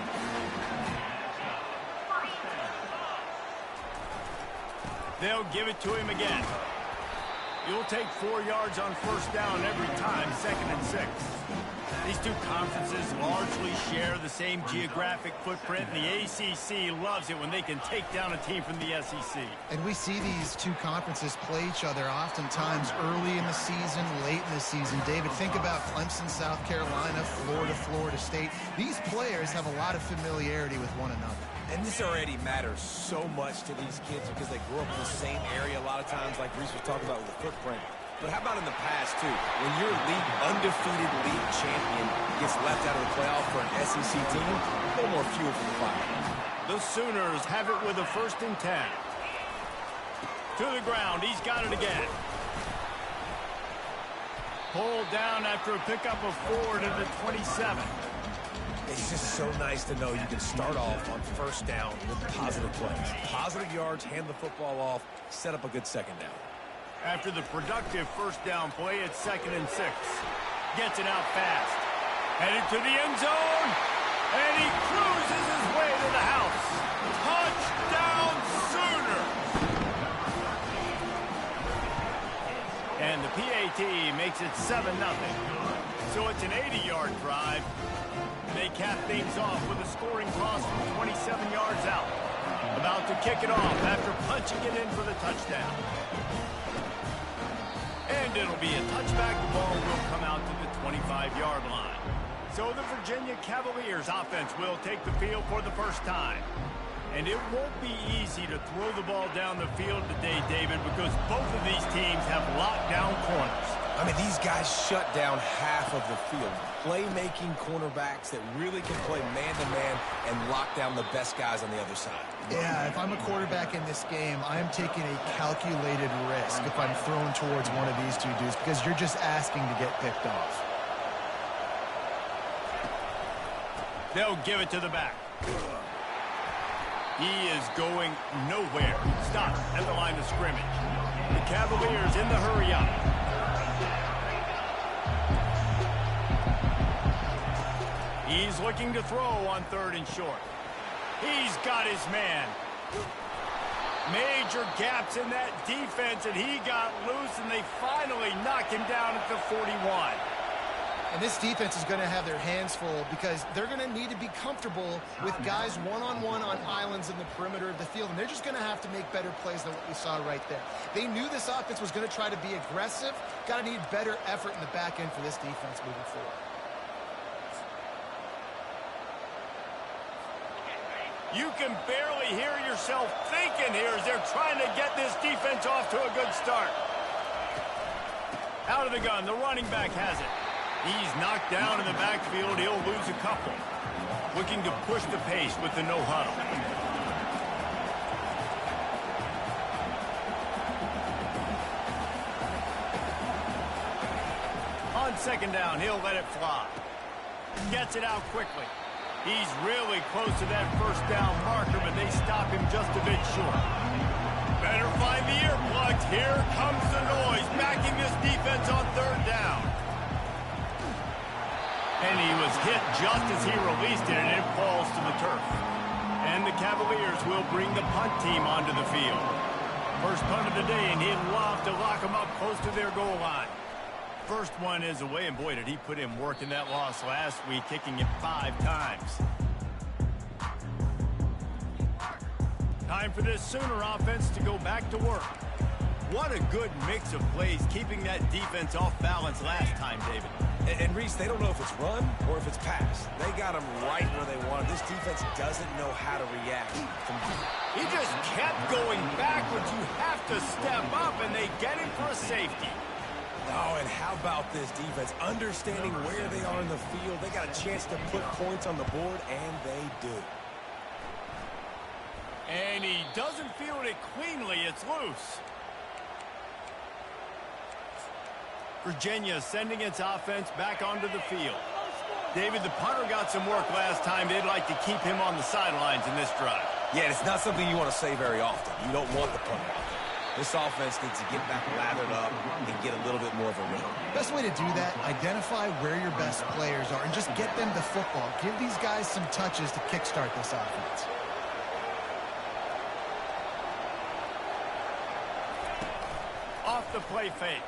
They'll give it to him again. You'll take 4 yards on first down every time, 2nd and 6. These two conferences largely share the same geographic footprint, and the ACC loves it when they can take down a team from the SEC. And we see these two conferences play each other oftentimes early in the season, late in the season. David, think about Clemson, South Carolina, Florida, Florida State. These players have a lot of familiarity with one another. And this already matters so much to these kids because they grew up in the same area a lot of times, like Reese was talking about with the footprint. But how about in the past, too? When your undefeated league champion gets left out of the playoff for an SEC team, a little more fuel for the fire. The Sooners have it with a 1st and 10. To the ground. He's got it again. Pulled down after a pickup of 4 to the 27. It's just so nice to know you can start off on 1st down with positive plays. Positive yards, hand the football off, set up a good 2nd down. After the productive first down play, it's 2nd and 6. Gets it out fast. Headed to the end zone. And he cruises his way to the house. Touchdown Sooner. And the PAT makes it 7-0. So it's an 80-yard drive. They cap things off with a scoring toss from 27 yards out. About to kick it off after punching it in for the touchdown. And it'll be a touchback. The ball will come out to the 25-yard line. So the Virginia Cavaliers offense will take the field for the first time. And it won't be easy to throw the ball down the field today, David, because both of these teams have locked down corners. I mean, these guys shut down half of the field. Playmaking cornerbacks that really can play man-to-man and lock down the best guys on the other side. Yeah, if I'm a quarterback in this game, I'm taking a calculated risk if I'm thrown towards one of these two dudes because you're just asking to get picked off. They'll give it to the back. He is going nowhere. Stop at the line of scrimmage. The Cavaliers in the hurry up. He's looking to throw on 3rd and short. He's got his man. Major gaps in that defense, and he got loose, and they finally knock him down at the 41. And this defense is going to have their hands full because they're going to need to be comfortable with guys one-on-one on islands in the perimeter of the field, and they're just going to have to make better plays than what we saw right there. They knew this offense was going to try to be aggressive. Got to need better effort in the back end for this defense moving forward. You can barely hear yourself thinking here as they're trying to get this defense off to a good start. Out of the gun, the running back has it. He's knocked down in the backfield. He'll lose a couple. Looking to push the pace with the no huddle. On 2nd down, he'll let it fly. Gets it out quickly. He's really close to that 1st down marker, but they stop him just a bit short. Better find the earplugs. Here comes the noise, backing this defense on 3rd down. And he was hit just as he released it, and it falls to the turf. And the Cavaliers will bring the punt team onto the field. First punt of the day, and he'd love to lock them up close to their goal line. First one is away, and boy, did he put in work in that loss last week, kicking it 5 times. Time for this Sooner offense to go back to work. What a good mix of plays, keeping that defense off balance last time, David. And Reese, they don't know if it's run or if it's pass. They got them right where they want. This defense doesn't know how to react. He just kept going backwards. You have to step up, and they get him for a safety. Oh, and how about this defense? Understanding where they are in the field. They got a chance to put points on the board, and they do. And he doesn't field it cleanly. It's loose. Virginia sending its offense back onto the field. David, the punter got some work last time. They'd like to keep him on the sidelines in this drive. Yeah, it's not something you want to say very often. You don't want the punter out there. This offense needs to get back lathered up and get a little bit more of a rhythm. Best way to do that, identify where your best players are and just get them the football. Give these guys some touches to kickstart this offense. Off the play fake.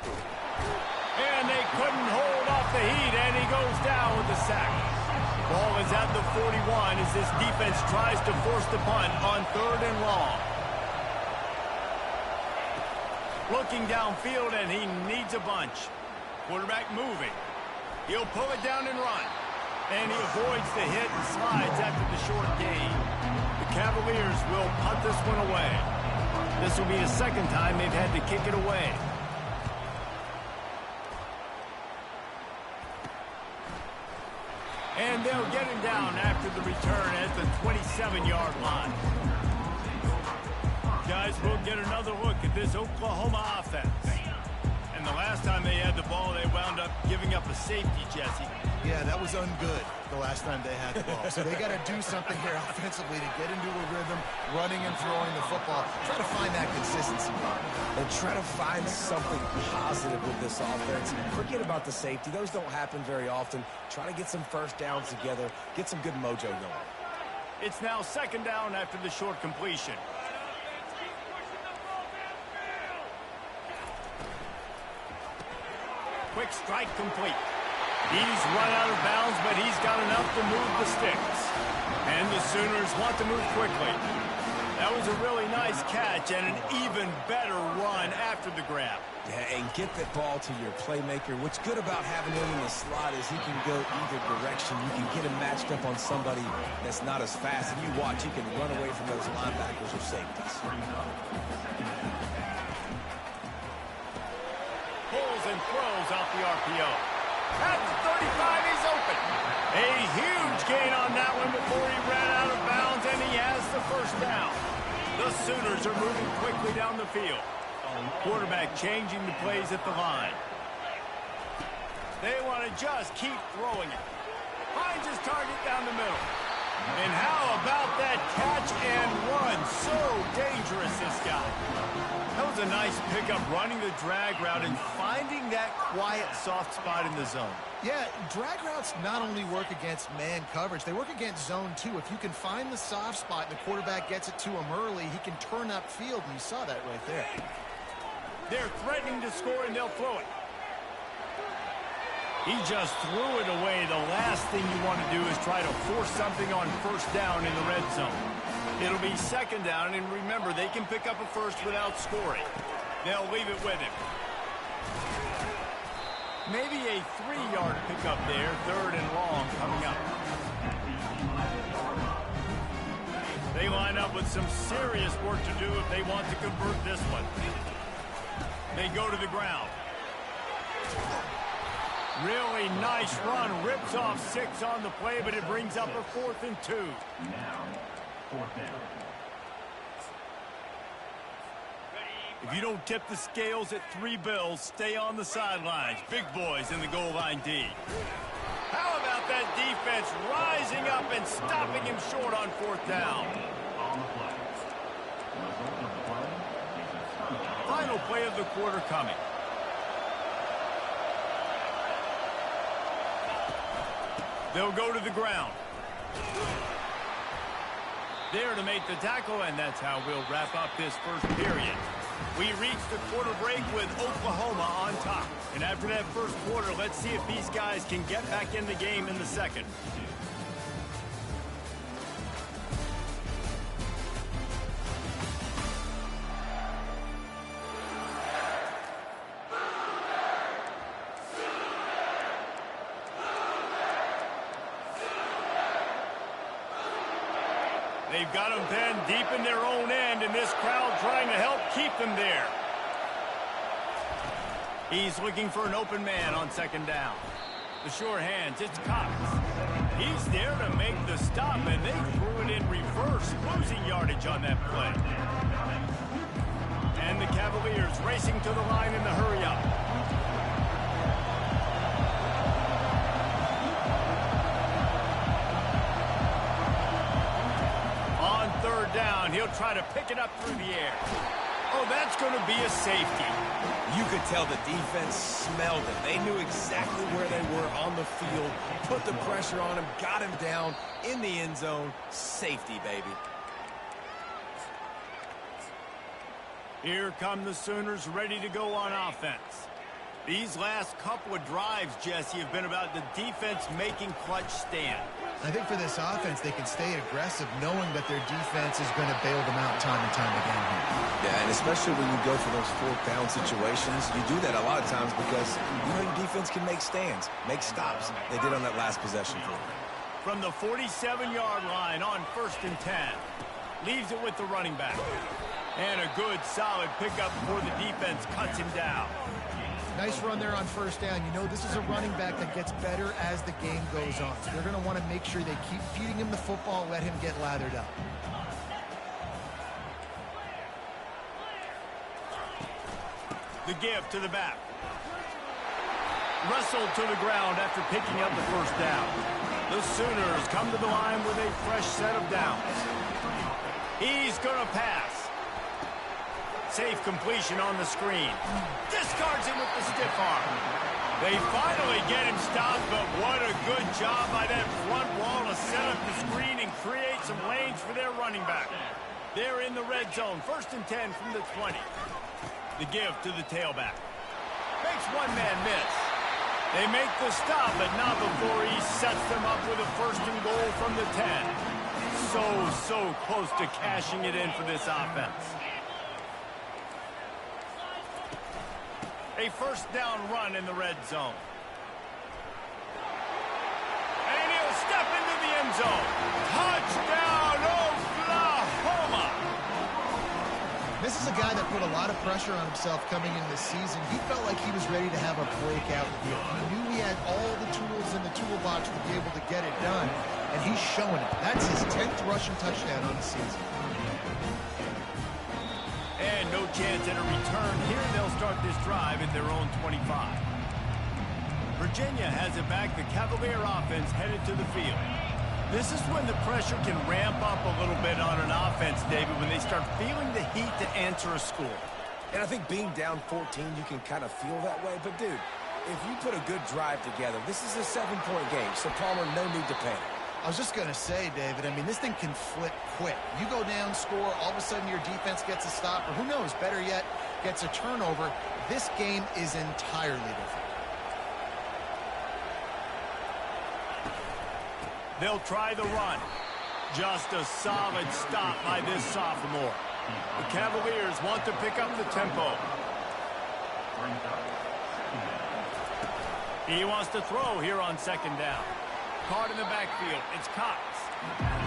And they couldn't hold off the heat, and he goes down with the sack. Ball is at the 41 as this defense tries to force the punt on 3rd and long. Looking downfield, and he needs a bunch. Quarterback moving. He'll pull it down and run. And he avoids the hit and slides after the short gain. The Cavaliers will punt this one away. This will be the 2nd time they've had to kick it away. And they'll get him down after the return at the 27-yard line. Guys, we'll get another look at this Oklahoma offense. And the last time they had the ball, they wound up giving up a safety, Jesse. Yeah, that was ungood the last time they had the ball. So they got to do something here offensively to get into a rhythm, running and throwing the football. Try to find that consistency. And try to find something positive with this offense. Forget about the safety. Those don't happen very often. Try to get some 1st downs together. Get some good mojo going. It's now 2nd down after the short completion. Quick strike complete. He's run out of bounds, but he's got enough to move the sticks. And the Sooners want to move quickly. That was a really nice catch and an even better run after the grab. Yeah, and get that ball to your playmaker. What's good about having him in the slot is he can go either direction. You can get him matched up on somebody that's not as fast. And you watch, he can run away from those linebackers or safeties. Pulls and throws yards off the RPO. At the 35, he's open. A huge gain on that one before he ran out of bounds, and he has the first down. The Sooners are moving quickly down the field. Quarterback changing the plays at the line. They want to just keep throwing it. Finds his target down the middle. And how about that catch and run? So dangerous, this guy. That was a nice pickup, running the drag route and finding that quiet, soft spot in the zone. Yeah, drag routes not only work against man coverage, they work against zone too. If you can find the soft spot and the quarterback gets it to him early, he can turn upfield, and you saw that right there. They're threatening to score, and they'll throw it. He just threw it away. The last thing you want to do is try to force something on first down in the red zone. It'll be second down, and remember, they can pick up a first without scoring. They'll leave it with him. Maybe a 3-yard pickup there, third and long coming up. They line up with some serious work to do if they want to convert this one. They go to the ground. Really nice run. Rips off 6 on the play, but it brings up a 4th and 2. Now, 4th down. If you don't tip the scales at 3 bills, stay on the sidelines. Big boys in the goal line D. How about that defense rising up and stopping him short on 4th down? On the play. Result of the play is a touchdown. Final play of the quarter coming. They'll go to the ground. There to make the tackle, and that's how we'll wrap up this first period. We reach the quarter break with Oklahoma on top. And after that first quarter, let's see if these guys can get back in the game in the second. They've got them pinned deep in their own end, and this crowd trying to help keep them there. He's looking for an open man on second down. The short hands, it's Cox. He's there to make the stop, and they threw it in reverse, losing yardage on that play. And the Cavaliers racing to the line in the hurry-up. Third down, he'll try to pick it up through the air. Oh, that's going to be a safety. You could tell the defense smelled it. They knew exactly where they were on the field, put the pressure on him, got him down in the end zone. Safety, baby. Here come the Sooners ready to go on offense. These last couple of drives, Jesse, have been about the defense making clutch stand. I think for this offense, they can stay aggressive knowing that their defense is going to bail them out time and time again. Yeah, and especially when you go for those 4th down situations, you do that a lot of times because, you know, your defense can make stands, make stops. They did on that last possession for them. From the 47-yard line on 1st and 10. Leaves it with the running back. And a good, solid pickup before the defense cuts him down. Nice run there on 1st down. You know, this is a running back that gets better as the game goes on. So they're going to want to make sure they keep feeding him the football, let him get lathered up. The give to the back. Wrestled to the ground after picking up the 1st down. The Sooners come to the line with a fresh set of downs. He's going to pass. Safe completion on the screen. Discards him with the stiff arm. They finally get him stopped, but what a good job by that front wall to set up the screen and create some lanes for their running back. They're in the red zone. 1st and 10 from the 20. The give to the tailback. Makes one man miss. They make the stop, but not before he sets them up with a 1st and goal from the 10. So close to cashing it in for this offense. A 1st down run in the red zone. And he'll step into the end zone. Touchdown, Oklahoma! this is a guy that put a lot of pressure on himself coming into this season. He felt like he was ready to have a breakout year. He knew he had all the tools in the toolbox to be able to get it done, and he's showing it. That's his 10th rushing touchdown on the season. And no chance at a return here. They'll start this drive at their own 25. Virginia has it back. The Cavalier offense headed to the field. This is when the pressure can ramp up a little bit on an offense, David, when they start feeling the heat to answer a score. And I think being down 14, you can kind of feel that way. But, dude, if you put a good drive together, this is a 7-point game. So, Palmer, no need to panic. I was just going to say, David, I mean, this thing can flip quick. You go down, score, all of a sudden your defense gets a stop, or who knows, better yet, gets a turnover. This game is entirely different. They'll try the run. Just a solid stop by this sophomore. The Cavaliers want to pick up the tempo. He wants to throw here on second down. Caught in the backfield. It's Cox.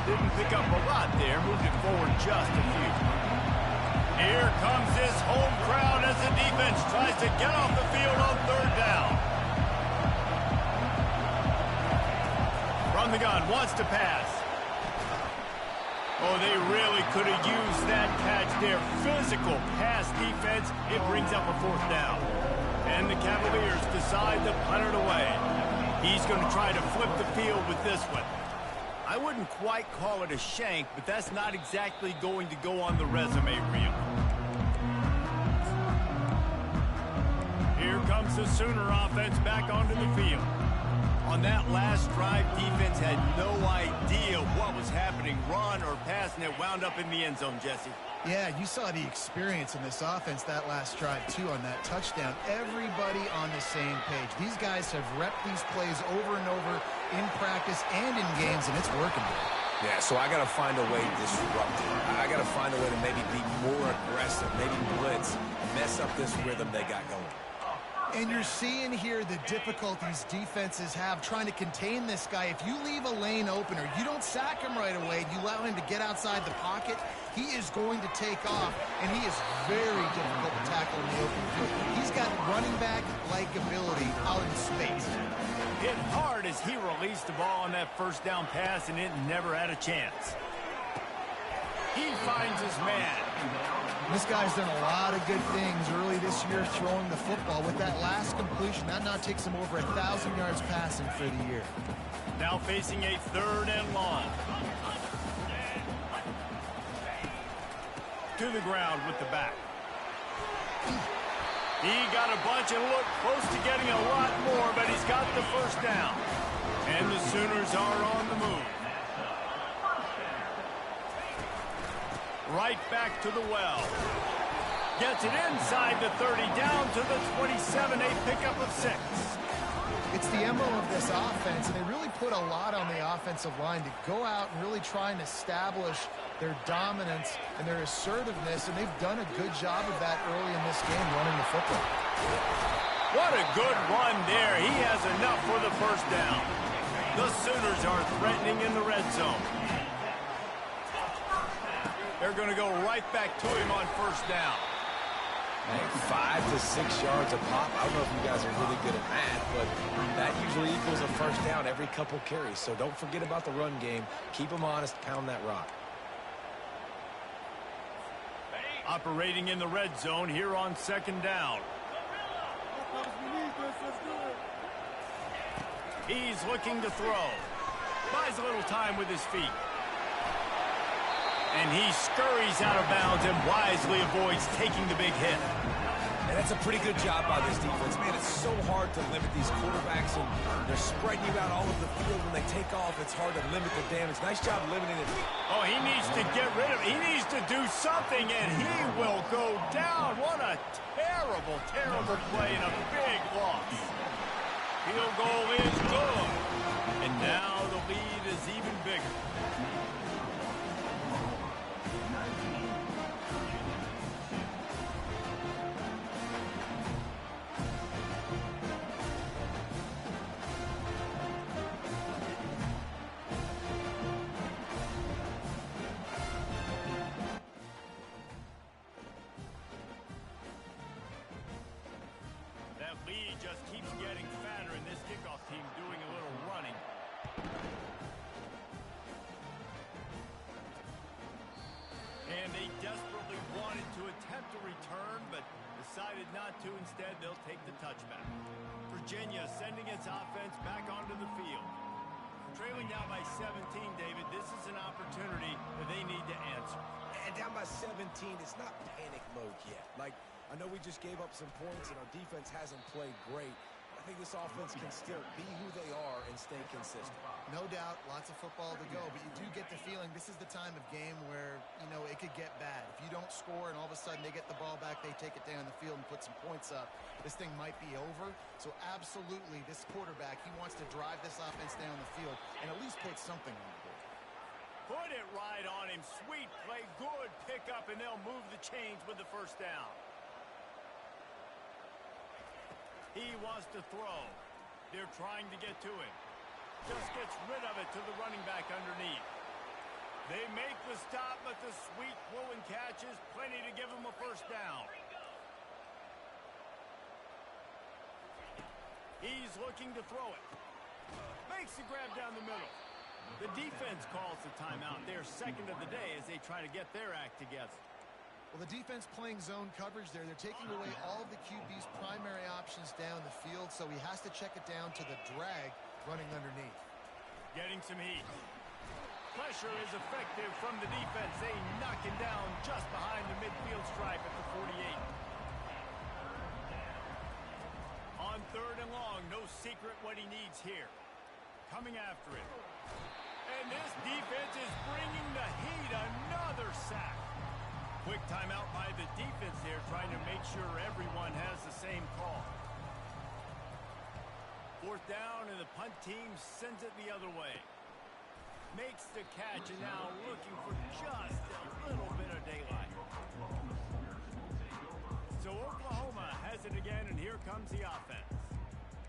Didn't pick up a lot there. Moved it forward just a few. Here comes this home crowd as the defense tries to get off the field on third down. From the gun, wants to pass. Oh, they really could have used that catch there. Physical pass defense. It brings up a fourth down. And the Cavaliers decide to punt it away. He's going to try to flip the field with this one. I wouldn't quite call it a shank, but that's not exactly going to go on the resume reel. Here comes the Sooner offense back onto the field. On that last drive, defense had no idea what was happening, run or pass, and it wound up in the end zone, Jesse. Yeah, you saw the experience in this offense that last drive, too, on that touchdown. Everybody on the same page. These guys have repped these plays over and over in practice and in games, and it's working. Yeah, so I got to find a way to disrupt it. I got to find a way to maybe be more aggressive, maybe blitz, mess up this rhythm they got going. And you're seeing here the difficulties defenses have trying to contain this guy. If you leave a lane open or you don't sack him right away, you allow him to get outside the pocket, he is going to take off, and he is very difficult to tackle in the open field. He's got running back-like ability out in space. Hit hard as he released the ball on that first down pass, and it never had a chance. He finds his man. This guy's done a lot of good things early this year throwing the football. With that last completion, that now takes him over 1,000 yards passing for the year. Now facing a third and long. To the ground with the back. He got a bunch and looked close to getting a lot more, but he's got the first down. And the Sooners are on the move. Right back to the well. Gets it inside the 30, down to the 27, a pickup of 6. It's the emblem of this offense, and they really put a lot on the offensive line to go out and really try and establish their dominance and their assertiveness, and they've done a good job of that early in this game running the football. What a good run there. He has enough for the first down. The Sooners are threatening in the red zone. They're going to go right back to him on first down. Hey, 5 to 6 yards a pop. I don't know if you guys are really good at math, but that usually equals a first down every couple carries. So don't forget about the run game. Keep them honest. Pound that rock. Operating in the red zone here on second down. He's looking to throw. Buys a little time with his feet. And he scurries out of bounds and wisely avoids taking the big hit. And that's a pretty good job by this defense. Man, it's so hard to limit these quarterbacks, and they're spreading you out all over the field. When they take off, it's hard to limit the damage. Nice job limiting it. Oh, he needs to get rid of it. He needs to do something, and he will go down. What a terrible, terrible play and a big loss. Field goal is good. And now the lead is even bigger. decided not to. Instead, they'll take the touchback. Virginia sending its offense back onto the field. Trailing down by 17, David, this is an opportunity that they need to answer. And down by 17, it's not panic mode yet. Like, I know we just gave up some points and our defense hasn't played great. I think this offense can still be who they are and stay consistent. No doubt, lots of football to go, but you do get the feeling this is the time of game where, you know, it could get bad. If you don't score and all of a sudden they get the ball back, they take it down the field and put some points up, this thing might be over. So absolutely, this quarterback, he wants to drive this offense down the field and at least put something on the board. Put it right on him. Sweet play, good pickup, and they'll move the chains with the first down. He wants to throw. They're trying to get to him. Just gets rid of it to the running back underneath. They make the stop, but the sweet throw and catch is plenty to give him a first down. He's looking to throw it. Makes the grab down the middle. The defense calls the timeout. Their second of the day as they try to get their act together. Well, the defense playing zone coverage there. They're taking away all of the QB's primary options down the field, so he has to check it down to the drag running underneath. Getting some heat. Pressure is effective from the defense. They knock him down just behind the midfield stripe at the 48. On 3rd and long, no secret what he needs here. Coming after it. And this defense is bringing the heat. Another sack. Quick timeout by the defense there, trying to make sure everyone has the same call. 4th down, and the punt team sends it the other way. Makes the catch, and now looking for just a little bit of daylight. So Oklahoma has it again, and here comes the offense.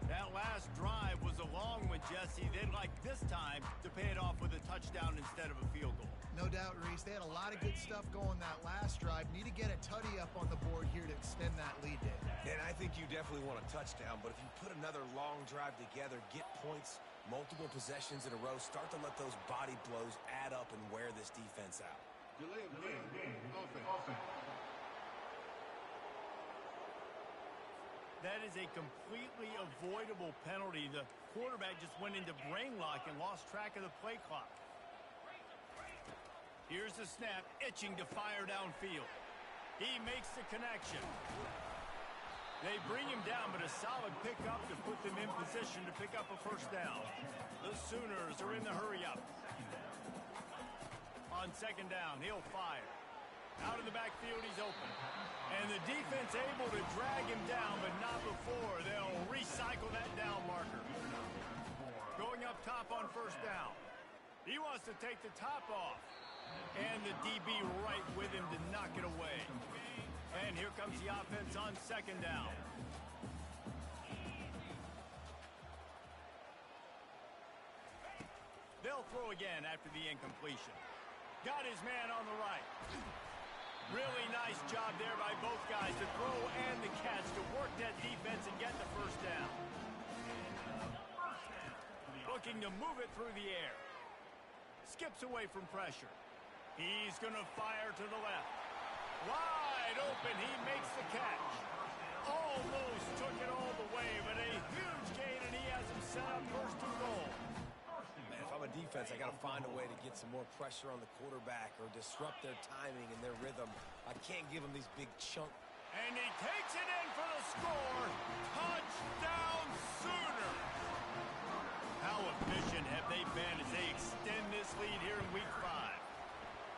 That last drive was a long one, Jesse. They'd like this time to pay it off with a touchdown instead of a field goal. No doubt, Reese. They had a lot of good stuff going that last drive. Need to get a tutty up on the board here to extend that lead, Dave. And I think you definitely want a touchdown, but if you put another long drive together, get points, multiple possessions in a row, start to let those body blows add up and wear this defense out. Delay of game. Offense. That is a completely avoidable penalty. The quarterback just went into brain lock and lost track of the play clock. Here's the snap, itching to fire downfield. He makes the connection. They bring him down, but a solid pickup to put them in position to pick up a first down. The Sooners are in the hurry-up. On 2nd down, he'll fire. Out of the backfield, he's open. And the defense able to drag him down, but not before. They'll recycle that down marker. Going up top on 1st down. He wants to take the top off. And the DB right with him to knock it away. And here comes the offense on 2nd down. They'll throw again after the incompletion. Got his man on the right. Really nice job there by both guys to throw and the catch to work that defense and get the first down. Looking to move it through the air. Skips away from pressure. He's going to fire to the left. Wide open. He makes the catch. Almost took it all the way, but a huge gain, and he has him set up 1st and goal. Man, if I'm a defense, I got to find a way to get some more pressure on the quarterback or disrupt their timing and their rhythm. I can't give them these big chunks. And he takes it in for the score. Touchdown Sooner. How efficient have they been as they extend this lead here in Week 5?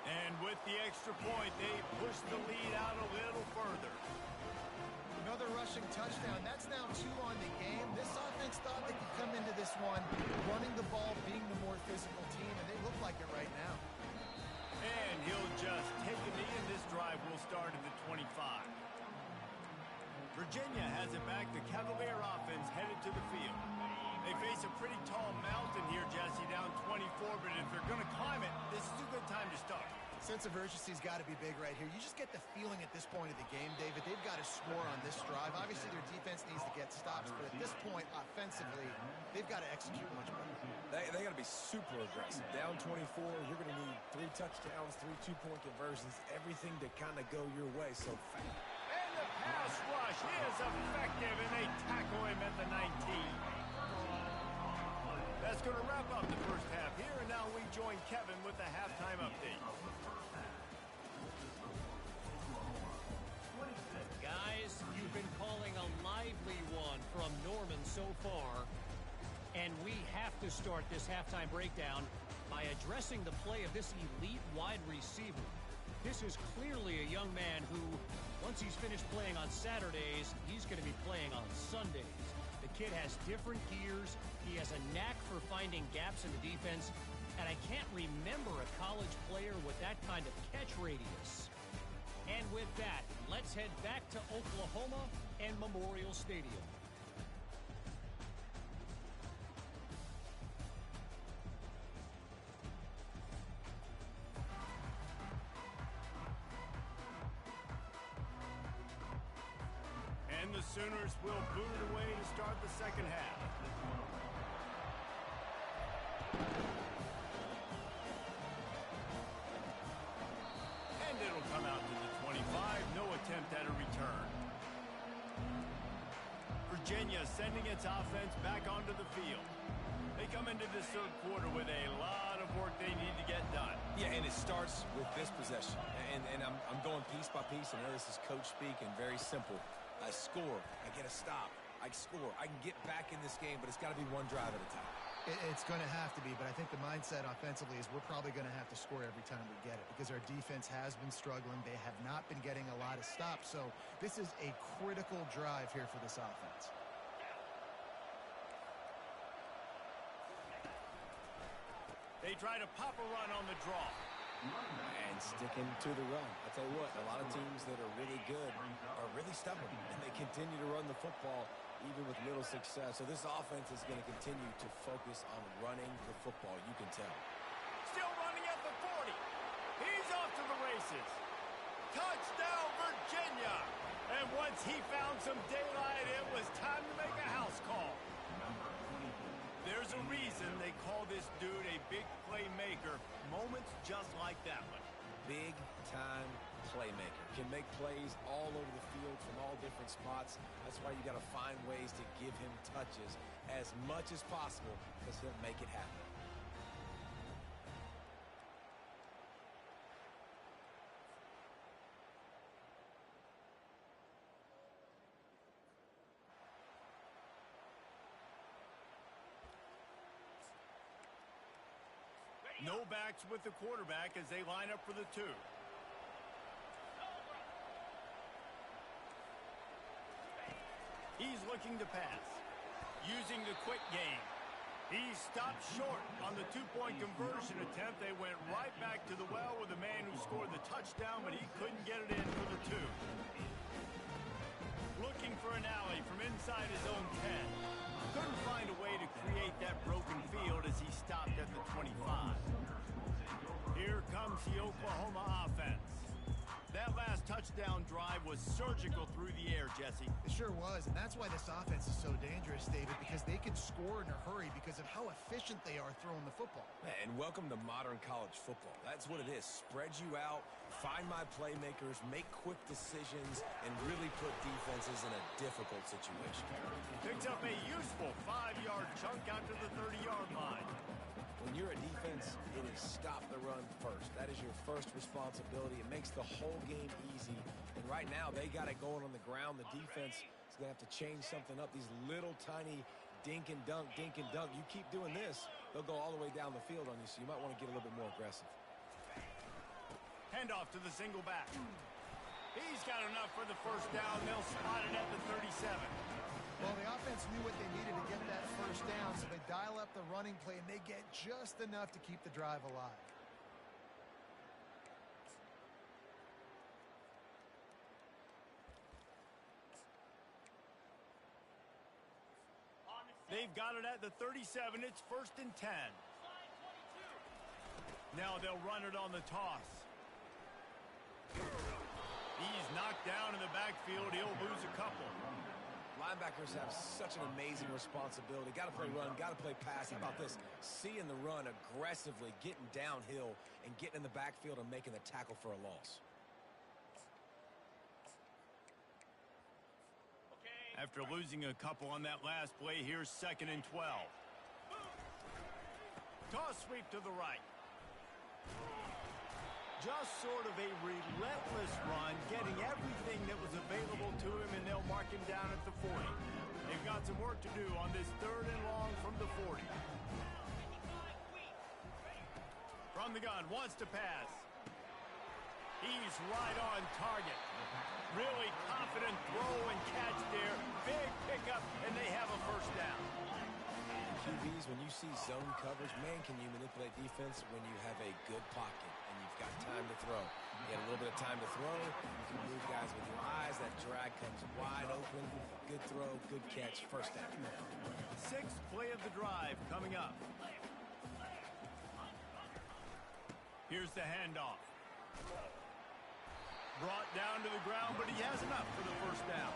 And with the extra point, they push the lead out a little further. Another rushing touchdown. That's now 2 on the game. This offense thought they could come into this one running the ball, being the more physical team, and they look like it right now. And he'll just take a knee, and this drive will start at the 25. Virginia has it back. The Cavalier offense headed to the field. They face a pretty tall mountain here, Jesse, down 24, but if they're going to climb it, this is a good time to start. Sense of urgency's got to be big right here. You just get the feeling at this point of the game, David, they've got to score on this drive. Obviously, their defense needs to get stops, but at this point, offensively, they've got to execute much better. They got to be super aggressive. Down 24, you're going to need 3 touchdowns, 3 two-point conversions, everything to kind of go your way so fast. And the pass rush is effective, and they tackle him at the 19. That's going to wrap up the first half here, and now we join Kevin with the halftime update. Guys, you've been calling a lively one from Norman so far, and we have to start this halftime breakdown by addressing the play of this elite wide receiver. This is clearly a young man who, once he's finished playing on Saturdays, he's going to be playing on Sundays. The kid has different gears. He has a knack for finding gaps in the defense, and I can't remember a college player with that kind of catch radius. And with that, let's head back to Oklahoma and Memorial Stadium. And the Sooners will boot it away to start the second half. And it'll come out to the 25. No attempt at a return. Virginia sending its offense back onto the field. They come into this third quarter with a lot of work they need to get done. Yeah, and it starts with this possession. And I'm going piece by piece. I know this is coach speak and very simple. I score. I get a stop. I score. I can get back in this game, but it's got to be one drive at a time. It's going to have to be, but I think the mindset offensively is we're probably going to have to score every time we get it because our defense has been struggling. They have not been getting a lot of stops, so this is a critical drive here for this offense. They try to pop a run on the draw. And sticking to the run. I tell you what, a lot of teams that are really good are really stubborn, and they continue to run the football even with little success. So this offense is going to continue to focus on running the football, you can tell. Still running at the 40. He's off to the races. Touchdown, Virginia. And once he found some daylight, it was time to make a house call. There's a reason they call this dude a big playmaker. Moments just like that one. Big-time playmaker. Can make plays all over the field from all different spots. That's why you got to find ways to give him touches as much as possible because he'll make it happen. No backs with the quarterback as they line up for the 2. He's looking to pass. Using the quick game. He stopped short on the 2-point conversion attempt. They went right back to the well with the man who scored the touchdown, but he couldn't get it in for the 2. Looking for an alley from inside his own 10. Couldn't find a way to create that broken field as he stopped at the 25. Here comes the Oklahoma offense. That last touchdown drive was surgical through the air, Jesse. It sure was, and that's why this offense is so dangerous, David, because they can score in a hurry because of how efficient they are throwing the football. And welcome to modern college football. That's what it is. Spread you out, find my playmakers, make quick decisions, and really put defenses in a difficult situation. Picks up a useful 5-yard chunk out to the 30-yard line. When you're a defense, it is stop the run first. That is your first responsibility. It makes the whole game easy. And right now, they got it going on the ground. The defense is going to have to change something up. These little tiny dink and dunk, dink and dunk. You keep doing this, they'll go all the way down the field on you, so you might want to get a little bit more aggressive. Handoff to the single back. He's got enough for the first down. They'll spot it at the 37. Well, the offense knew what they needed to get that first down, so they dial up the running play, and they get just enough to keep the drive alive. They've got it at the 37. It's 1st and 10. Now they'll run it on the toss. He's knocked down in the backfield. He'll lose a couple. Linebackers have such an amazing responsibility. Got to play run, got to play pass. How about this? Seeing the run aggressively, getting downhill, and getting in the backfield and making the tackle for a loss. After losing a couple on that last play, here's 2nd and 12. Toss sweep to the right. Just sort of a relentless run, getting everything that was available to him, and they'll mark him down at the 40. They've got some work to do on this 3rd and long from the 40. From the gun, wants to pass. He's right on target. Really confident throw and catch there. Big pickup, and they have a 1st down. QBs, when you see zone coverage, man, can you manipulate defense when you have a good pocket and you've got time to throw. You get a little bit of time to throw. You can move guys with your eyes. That drag comes wide open. Good throw, good catch, 1st down. 6th play of the drive coming up. Here's the handoff. Brought down to the ground, but he has enough for the 1st down.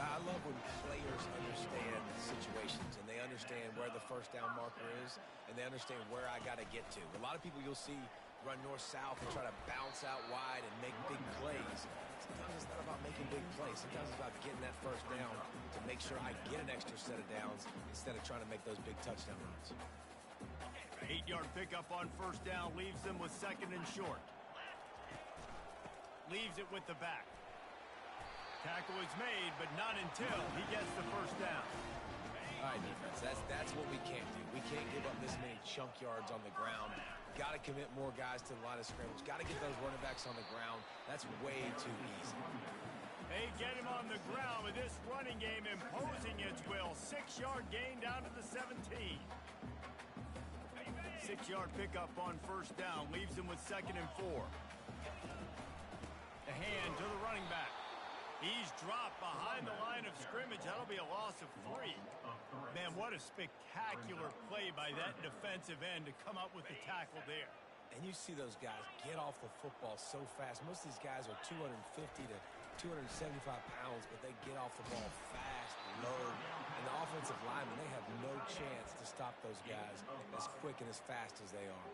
I love when players understand situations and they understand where the 1st down marker is and they understand where I got to get to. A lot of people you'll see run north-south and try to bounce out wide and make big plays. Sometimes it's not about making big plays. Sometimes it's about getting that 1st down to make sure I get an extra set of downs instead of trying to make those big touchdown runs. 8-yard pickup on 1st down leaves them with 2nd and short. Leaves it with the back. Tackle is made, but not until he gets the 1st down. All right, defense, that's what we can't do. We can't give up this many chunk yards on the ground. Got to commit more guys to the line of scrimmage. Got to get those running backs on the ground. That's way too easy. They get him on the ground with this running game imposing its will. 6-yard gain down to the 17. 6-yard pickup on 1st down leaves him with 2nd and 4. The hand to the running back. He's dropped behind the line of scrimmage. That'll be a loss of 3. Man, what a spectacular play by that defensive end to come up with the tackle there. And you see those guys get off the football so fast. Most of these guys are 250 to 275 pounds, but they get off the ball fast, low. And the offensive linemen, they have no chance to stop those guys as quick and as fast as they are.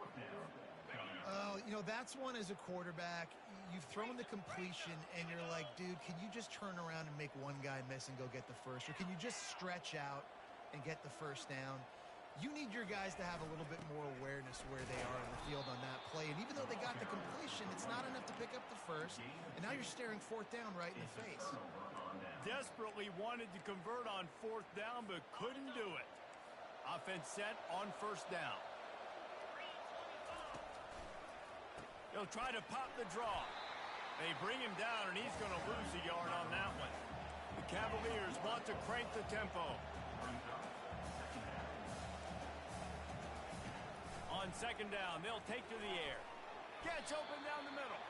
You know, that's one as a quarterback. You've thrown the completion, and you're like, dude, can you just turn around and make one guy miss and go get the 1st? Or can you just stretch out and get the 1st down? You need your guys to have a little bit more awareness where they are on the field on that play. And even though they got the completion, it's not enough to pick up the 1st. And now you're staring 4th down right in the face. Desperately wanted to convert on 4th down, but couldn't do it. Offense set on 1st down. He'll try to pop the draw. They bring him down, and he's going to lose a yard on that one. The Cavaliers want to crank the tempo. On 2nd down, they'll take to the air. Catch open down the middle.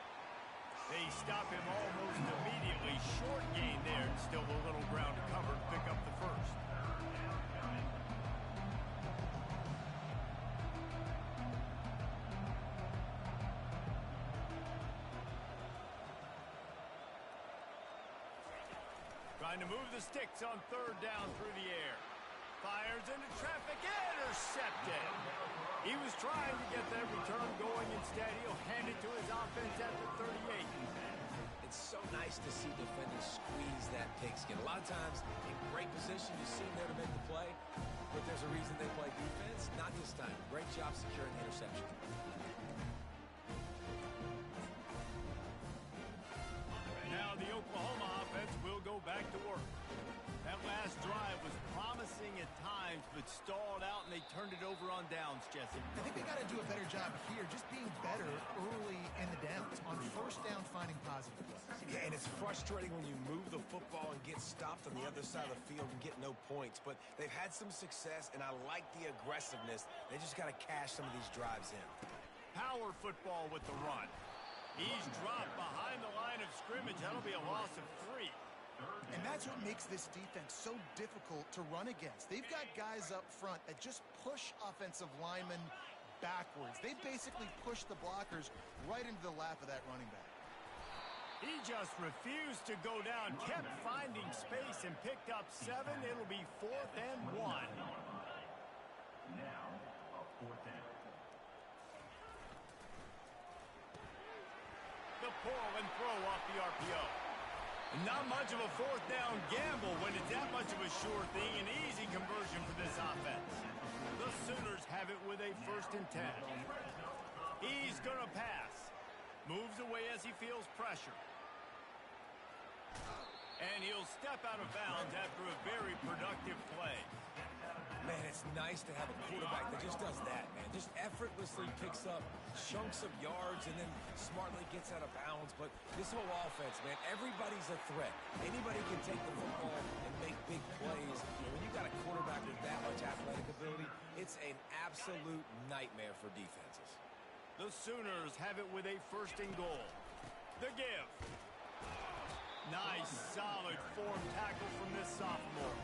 They stop him almost immediately. Short gain there. Still a little ground to cover to pick up the 1st. Trying to move the sticks on 3rd down through the air. Fires into traffic, intercepted. He was trying to get that return going. Instead, he'll hand it to his offense at the 38. It's so nice to see defenders squeeze that pigskin. A lot of times, in great position, you see them there to make the play, but there's a reason they play defense. Not this time. Great job securing the interception. Now the Oklahoma offense will go back to work. That last drive was promising at times, but stalled out, and they turned it over on downs, Jesse. I think they got to do a better job here, just being better early in the downs. On 1st down, finding positive plays. Yeah, and it's frustrating when you move the football and get stopped on the other side of the field and get no points. But they've had some success, and I like the aggressiveness. They just got to cash some of these drives in. Power football with the run. He's dropped behind the line of scrimmage. That'll be a loss of 3. And that's what makes this defense so difficult to run against. They've got guys up front that just push offensive linemen backwards. They basically push the blockers right into the lap of that running back. He just refused to go down, kept finding space, and picked up 7. It'll be 4th and 1. Now, a 4th down. The pull and throw off the RPO. Not much of a fourth down gamble when it's that much of a sure thing. An easy conversion for this offense. The Sooners have it with a 1st and 10. He's going to pass. Moves away as he feels pressure. And he'll step out of bounds after a very productive play. Man, it's nice to have a quarterback that just does that, man. Just effortlessly picks up chunks of yards and then smartly gets out of bounds. But this whole offense, man, everybody's a threat. Anybody can take the football and make big plays. When you got a quarterback with that much athletic ability, it's an absolute nightmare for defenses. The Sooners have it with a 1st and goal. The give. Nice, solid form tackle from this sophomore.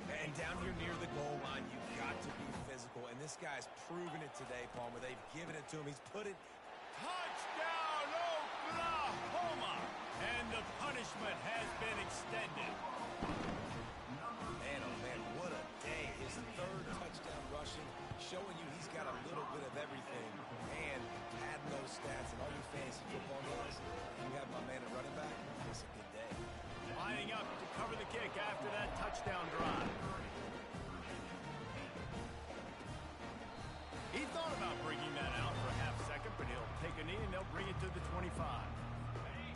And down here near the goal line, you've got to be physical. And this guy's proven it today, Palmer. They've given it to him. He's put it. Touchdown, Oklahoma! And the punishment has been extended. Man, oh man, what a day. His 3rd touchdown rushing, showing you he's got a little bit of everything. And adding those stats and all your fantasy football guys, you have my man at running back, it's a good day. Lining up to cover the kick after that touchdown drive. He thought about bringing that out for a half second, but he'll take a knee and they'll bring it to the 25.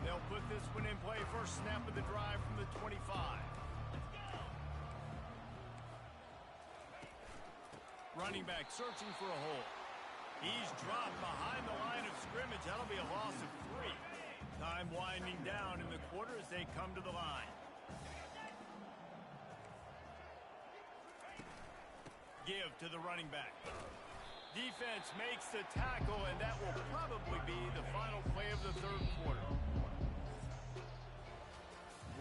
They'll put this one in play. First snap of the drive from the 25. Running back searching for a hole. He's dropped behind the line of scrimmage. That'll be a loss of 3. Time winding down in the quarter as they come to the line. Give to the running back. Defense makes the tackle, and that will probably be the final play of the 3rd quarter.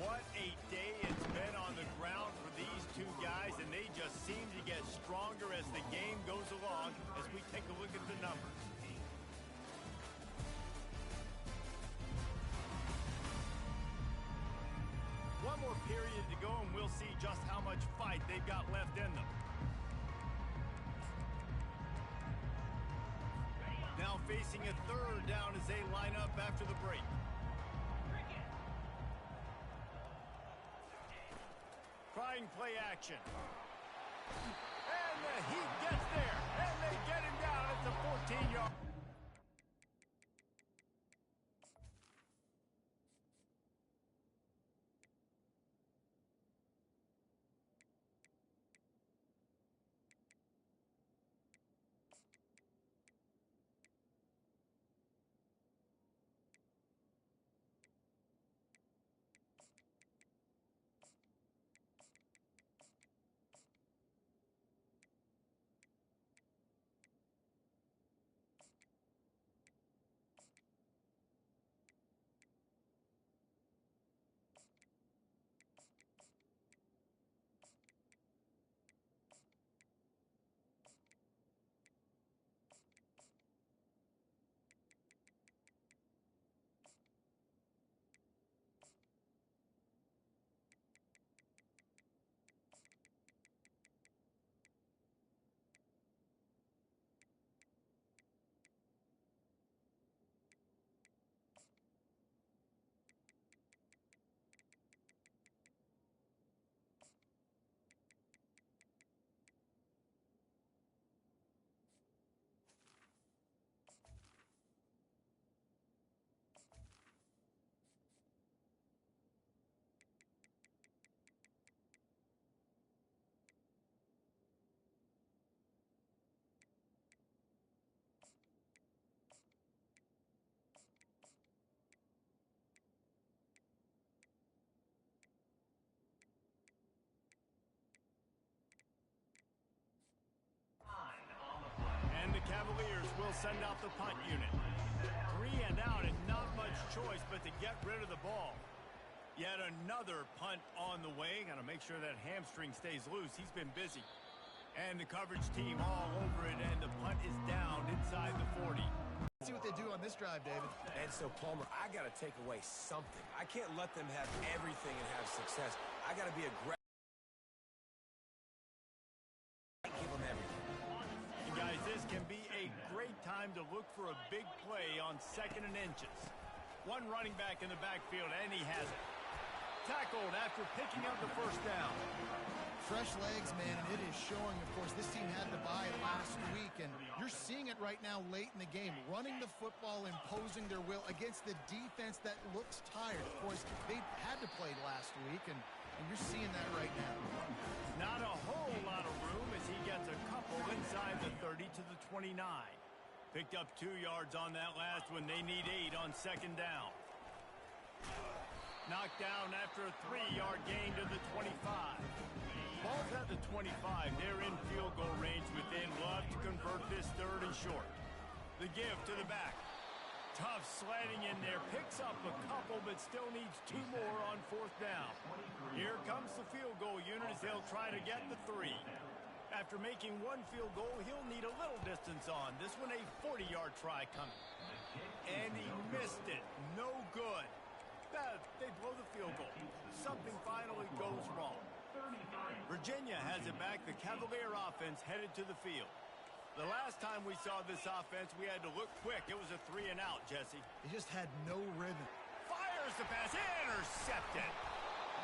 What a day it's been on the ground for these two guys, and they just seem to get stronger as the game goes along as we take a look at the numbers. One more period to go, and we'll see just how much fight they've got left in them. Now facing a 3rd down as they line up after the break. Trying play action. And he gets there, and they get him down at the 14-yard. Cavaliers will send out the punt unit. 3 and out and not much choice but to get rid of the ball. Yet another punt on the way. Got to make sure that hamstring stays loose. He's been busy. And the coverage team all over it, and the punt is down inside the 40. Let's see what they do on this drive, David. And so, Palmer, I got to take away something. I can't let them have everything and have success. I got to be aggressive. Give them everything. And guys, this can be a great time to look for a big play on 2nd and inches. One running back in the backfield, and he has it. Tackled after picking up the first down. Fresh legs, man, and it is showing. Of course, this team had the bye last week, and you're seeing it right now late in the game. Running the football, imposing their will against the defense that looks tired. Of course, they had to play last week, and you're seeing that right now. Not a whole lot of room as he gets a couple inside the 30 to the 29. Picked up 2 yards on that last one. They need 8 on second down. Knocked down after a 3-yard gain to the 25. Ball's at the 25. They're in field goal range within. Love to convert this 3rd and short. The give to the back. Tough sledding in there. Picks up a couple, but still needs 2 more on 4th down. Here comes the field goal unit as they'll try to get the 3. After making 1 field goal, he'll need a little distance on. This one a 40-yard try coming. And he missed it. No good. They blow the field goal. Something finally goes wrong. Virginia has it back. The Cavalier offense headed to the field. The last time we saw this offense, we had to look quick. It was a 3-and-out, Jesse. They just had no rhythm. Fires the pass. Intercepted.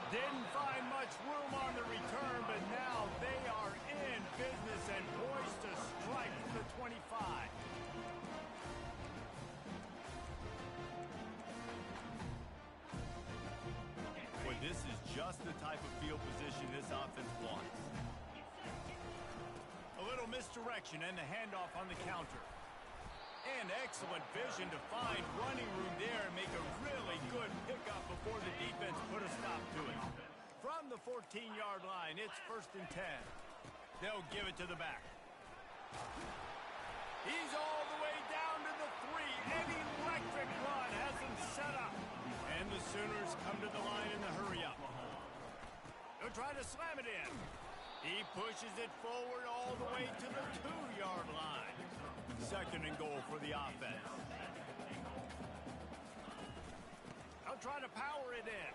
Didn't find much room on the return, but now they are in business and poised to strike the 25. Boy, this is just the type of field position this offense wants. A little misdirection and the handoff on the counter. And excellent vision to find running room there and make a really good pickup before the defense put a stop to it. From the 14-yard line, it's 1st and 10. They'll give it to the back. He's all the way down to the 3. An electric run has him set up. And the Sooners come to the line in the hurry-up. They'll try to slam it in. He pushes it forward all the way to the 2-yard line. 2nd and goal for the offense. They'll try to power it in.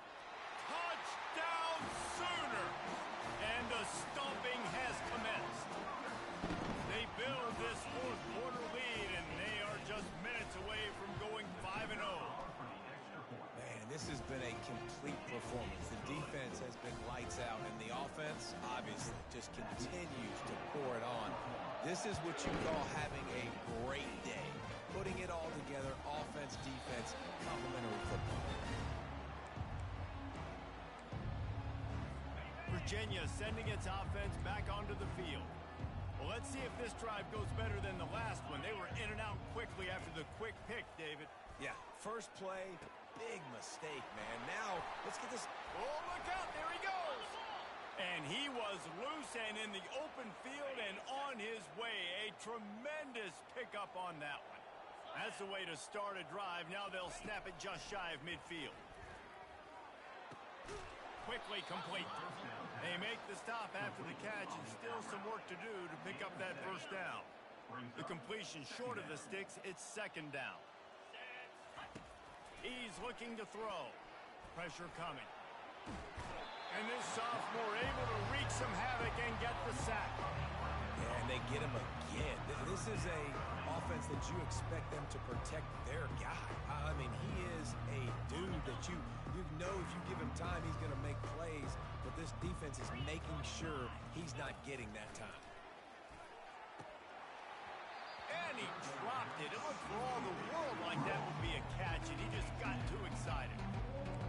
Touchdown Sooner! And the stomping has commenced. They build this 4th quarter lead, and they are just minutes away from going 5-0. Man, this has been a complete performance. The defense has been lights out, and the offense, obviously, just continues to pour it on. This is what you call having a great day. Putting it all together, offense, defense, complementary football. Virginia sending its offense back onto the field. Well, let's see if this drive goes better than the last one. They were in and out quickly after the quick pick, David. Yeah, first play, big mistake, man. Now, let's get this. Oh, look out. There he goes. And he was loose and in the open field and on his way. A tremendous pickup on that one. That's the way to start a drive. Now they'll snap it just shy of midfield. Quickly complete. They make the stop after the catch, and still some work to do to pick up that 1st down. The completion short of the sticks, it's 2nd down. He's looking to throw. Pressure coming. And this sophomore able to wreak some havoc and get the sack. And they get him again. This is a offense that you expect them to protect their guy. I mean, he is a dude that you know if you give him time, he's going to make plays. But this defense is making sure he's not getting that time. And he dropped it. It looked for all the world like that would be a catch, and he just got too excited.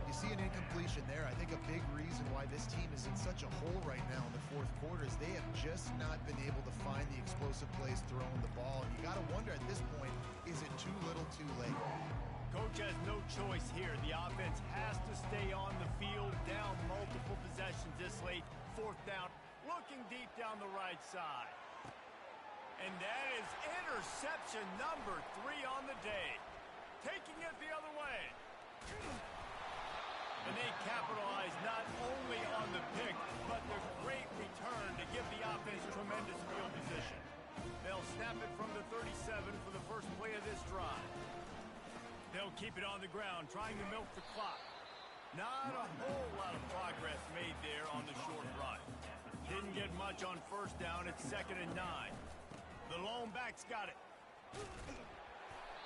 You see an incompletion there. I think a big reason why this team is in such a hole right now in the 4th quarter is they have just not been able to find the explosive plays throwing the ball. And you got to wonder at this point, is it too little too late? Coach has no choice here. The offense has to stay on the field, down multiple possessions this late. 4th down, looking deep down the right side. And that is interception number 3 on the day. Taking it the other way. And they capitalize not only on the pick, but the great return to give the offense tremendous field position. They'll snap it from the 37 for the first play of this drive. They'll keep it on the ground, trying to milk the clock. Not a whole lot of progress made there on the short run. Didn't get much on 1st down. It's 2nd and 9. The lone back's got it.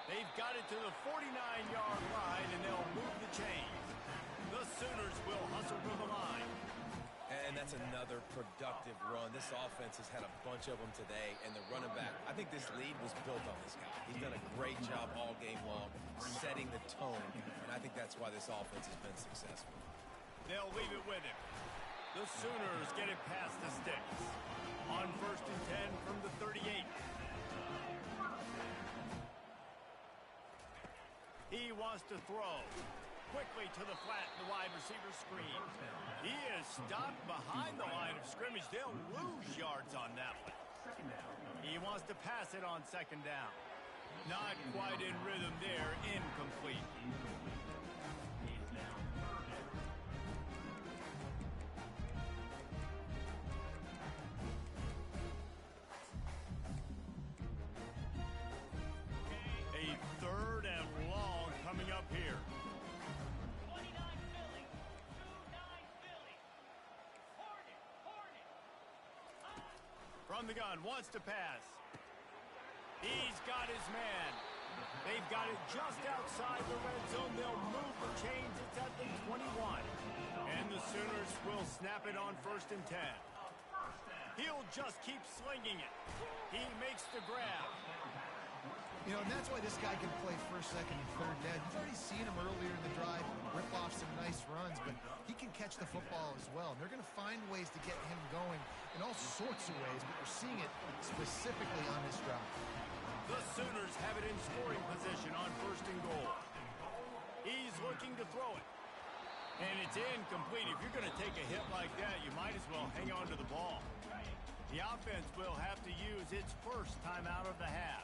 They've got it to the 49-yard line, and they'll move the chains. The Sooners will hustle to the line. And that's another productive run. This offense has had a bunch of them today, and the running back, I think this lead was built on this guy. He's done a great job all game long setting the tone, and I think that's why this offense has been successful. They'll leave it with him. The Sooners get it past the sticks. On 1st and 10 from the 38. He wants to throw. Quickly to the flat, the wide receiver screen. He is stopped behind the line of scrimmage. They'll lose yards on that one. He wants to pass it on 2nd down. Not quite in rhythm there. Incomplete. A 3rd and long coming up here. From the gun, wants to pass. He's got his man. They've got it just outside the red zone. They'll move the chains. It's at the 21. And the Sooners will snap it on 1st and 10. He'll just keep slinging it. He makes the grab. You know, and that's why this guy can play 1st, 2nd, and 3rd down. You've already seen him earlier in the drive rip off some nice runs, but he can catch the football as well. And they're going to find ways to get him going in all sorts of ways, but we're seeing it specifically on this drive. The Sooners have it in scoring position on 1st and goal. He's looking to throw it. And it's incomplete. If you're going to take a hit like that, you might as well hang on to the ball. The offense will have to use its first timeout of the half.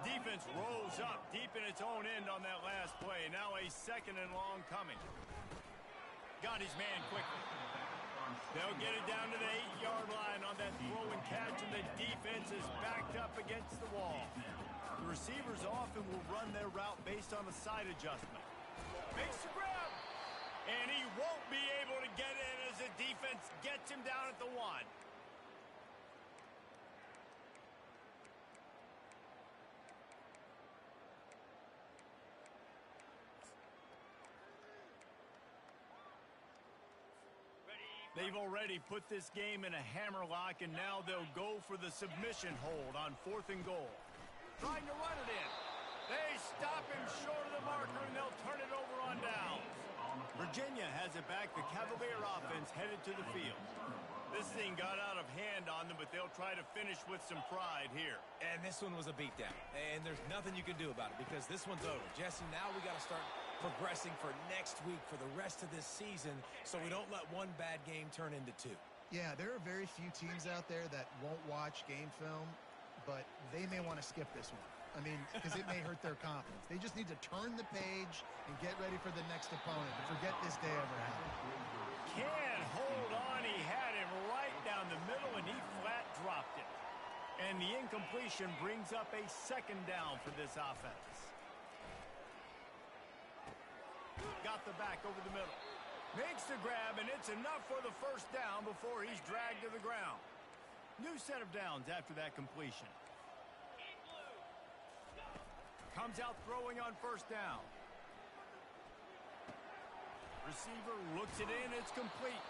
Defense rolls up deep in its own end on that last play. Now a 2nd and long coming. Got his man quickly. They'll get it down to the 8-yard line on that throw and catch, and the defense is backed up against the wall. The receivers often will run their route based on a side adjustment. Makes the grab, and he won't be able to get in as the defense gets him down at the 1. They've already put this game in a hammerlock, and now they'll go for the submission hold on 4th and goal. Trying to run it in. They stop him short of the marker, and they'll turn it over on downs. Virginia has it back. The Cavalier offense headed to the field. This thing got out of hand on them, but they'll try to finish with some pride here. And this one was a beatdown, and there's nothing you can do about it because this one's over. Jesse, now we got to start progressing for next week, for the rest of this season, so we don't let one bad game turn into 2. Yeah, there are very few teams out there that won't watch game film, but they may want to skip this one. I mean, because it may hurt their confidence. They just need to turn the page and get ready for the next opponent and forget this day ever happened. Can't hold on. He had him right down the middle, and he flat dropped it. And the incompletion brings up a 2nd down for this offense. Got the back over the middle. Makes the grab, and it's enough for the 1st down before he's dragged to the ground. New set of downs after that completion. Comes out throwing on 1st down. Receiver looks it in. It's complete.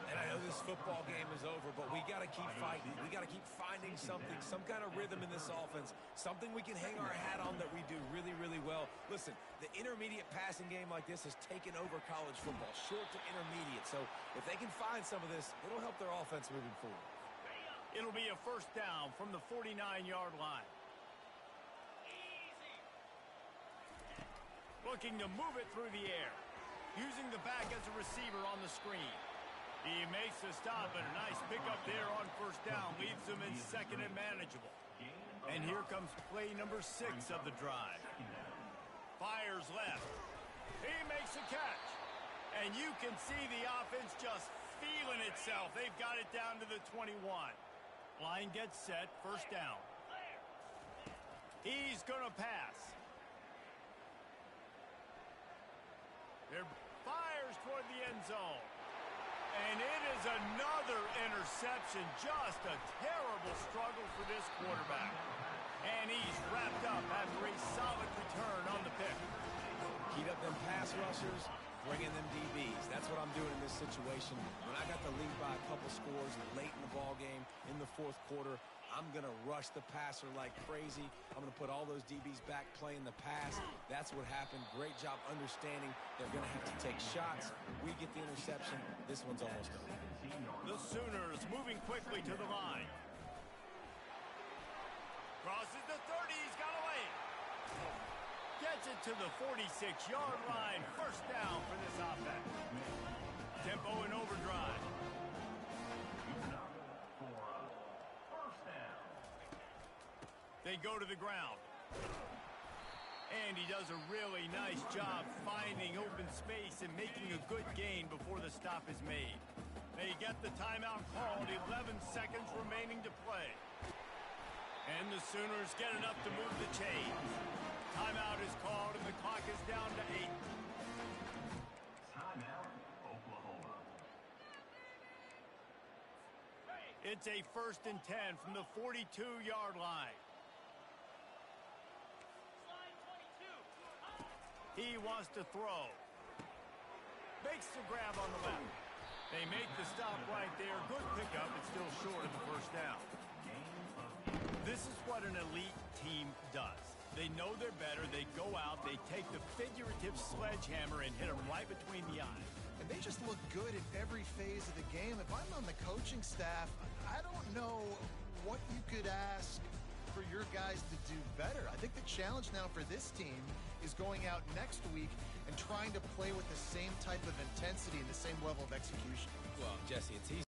And I know this football game is over, but we got to keep fighting. We got to keep finding something, some kind of rhythm in this offense, something we can hang our hat on that we do really, really well. Listen, the intermediate passing game like this has taken over college football, short to intermediate. So if they can find some of this, it'll help their offense moving forward. It'll be a 1st down from the 49-yard line. Looking to move it through the air. Using the back as a receiver on the screen. He makes the stop, and a nice pickup there on 1st down. Leaves them in 2nd and manageable. And here comes play number 6 of the drive. Fires left. He makes a catch. And you can see the offense just feeling itself. They've got it down to the 21. Line gets set, 1st down. He's going to pass. There fires toward the end zone. And it is another interception. Just a terrible struggle for this quarterback. And he's wrapped up after a solid return on the pick. Keep up them pass rushers. bring in them DBs. That's what I'm doing in this situation. When I got the lead by a couple scores late in the ball game in the fourth quarter, I'm going to rush the passer like crazy. I'm going to put all those DBs back playing the pass. That's what happened. Great job understanding they're going to have to take shots. We get the interception. This one's almost done. The Sooners moving quickly to the line. Crosses the 30. He's got away. Gets it to the 46-yard line. First down for this offense. Tempo in overdrive. They go to the ground. And he does a really nice job finding open space and making a good gain before the stop is made. They get the timeout called. 11 seconds remaining to play. And the Sooners get enough to move the chains. Timeout is called and the clock is down to 8. Timeout, Oklahoma. It's a 1st and 10 from the 42-yard line. He wants to throw. Makes the grab on the left. They make the stop right there. Good pickup. It's still short of the first down. This is what an elite team does. They know they're better. They go out. They take the figurative sledgehammer and hit them right between the eyes. And they just look good in every phase of the game. If I'm on the coaching staff, I don't know what you could ask for your guys to do better. I think the challenge now for this team is going out next week and trying to play with the same type of intensity and the same level of execution. Well, Jesse, it's easy.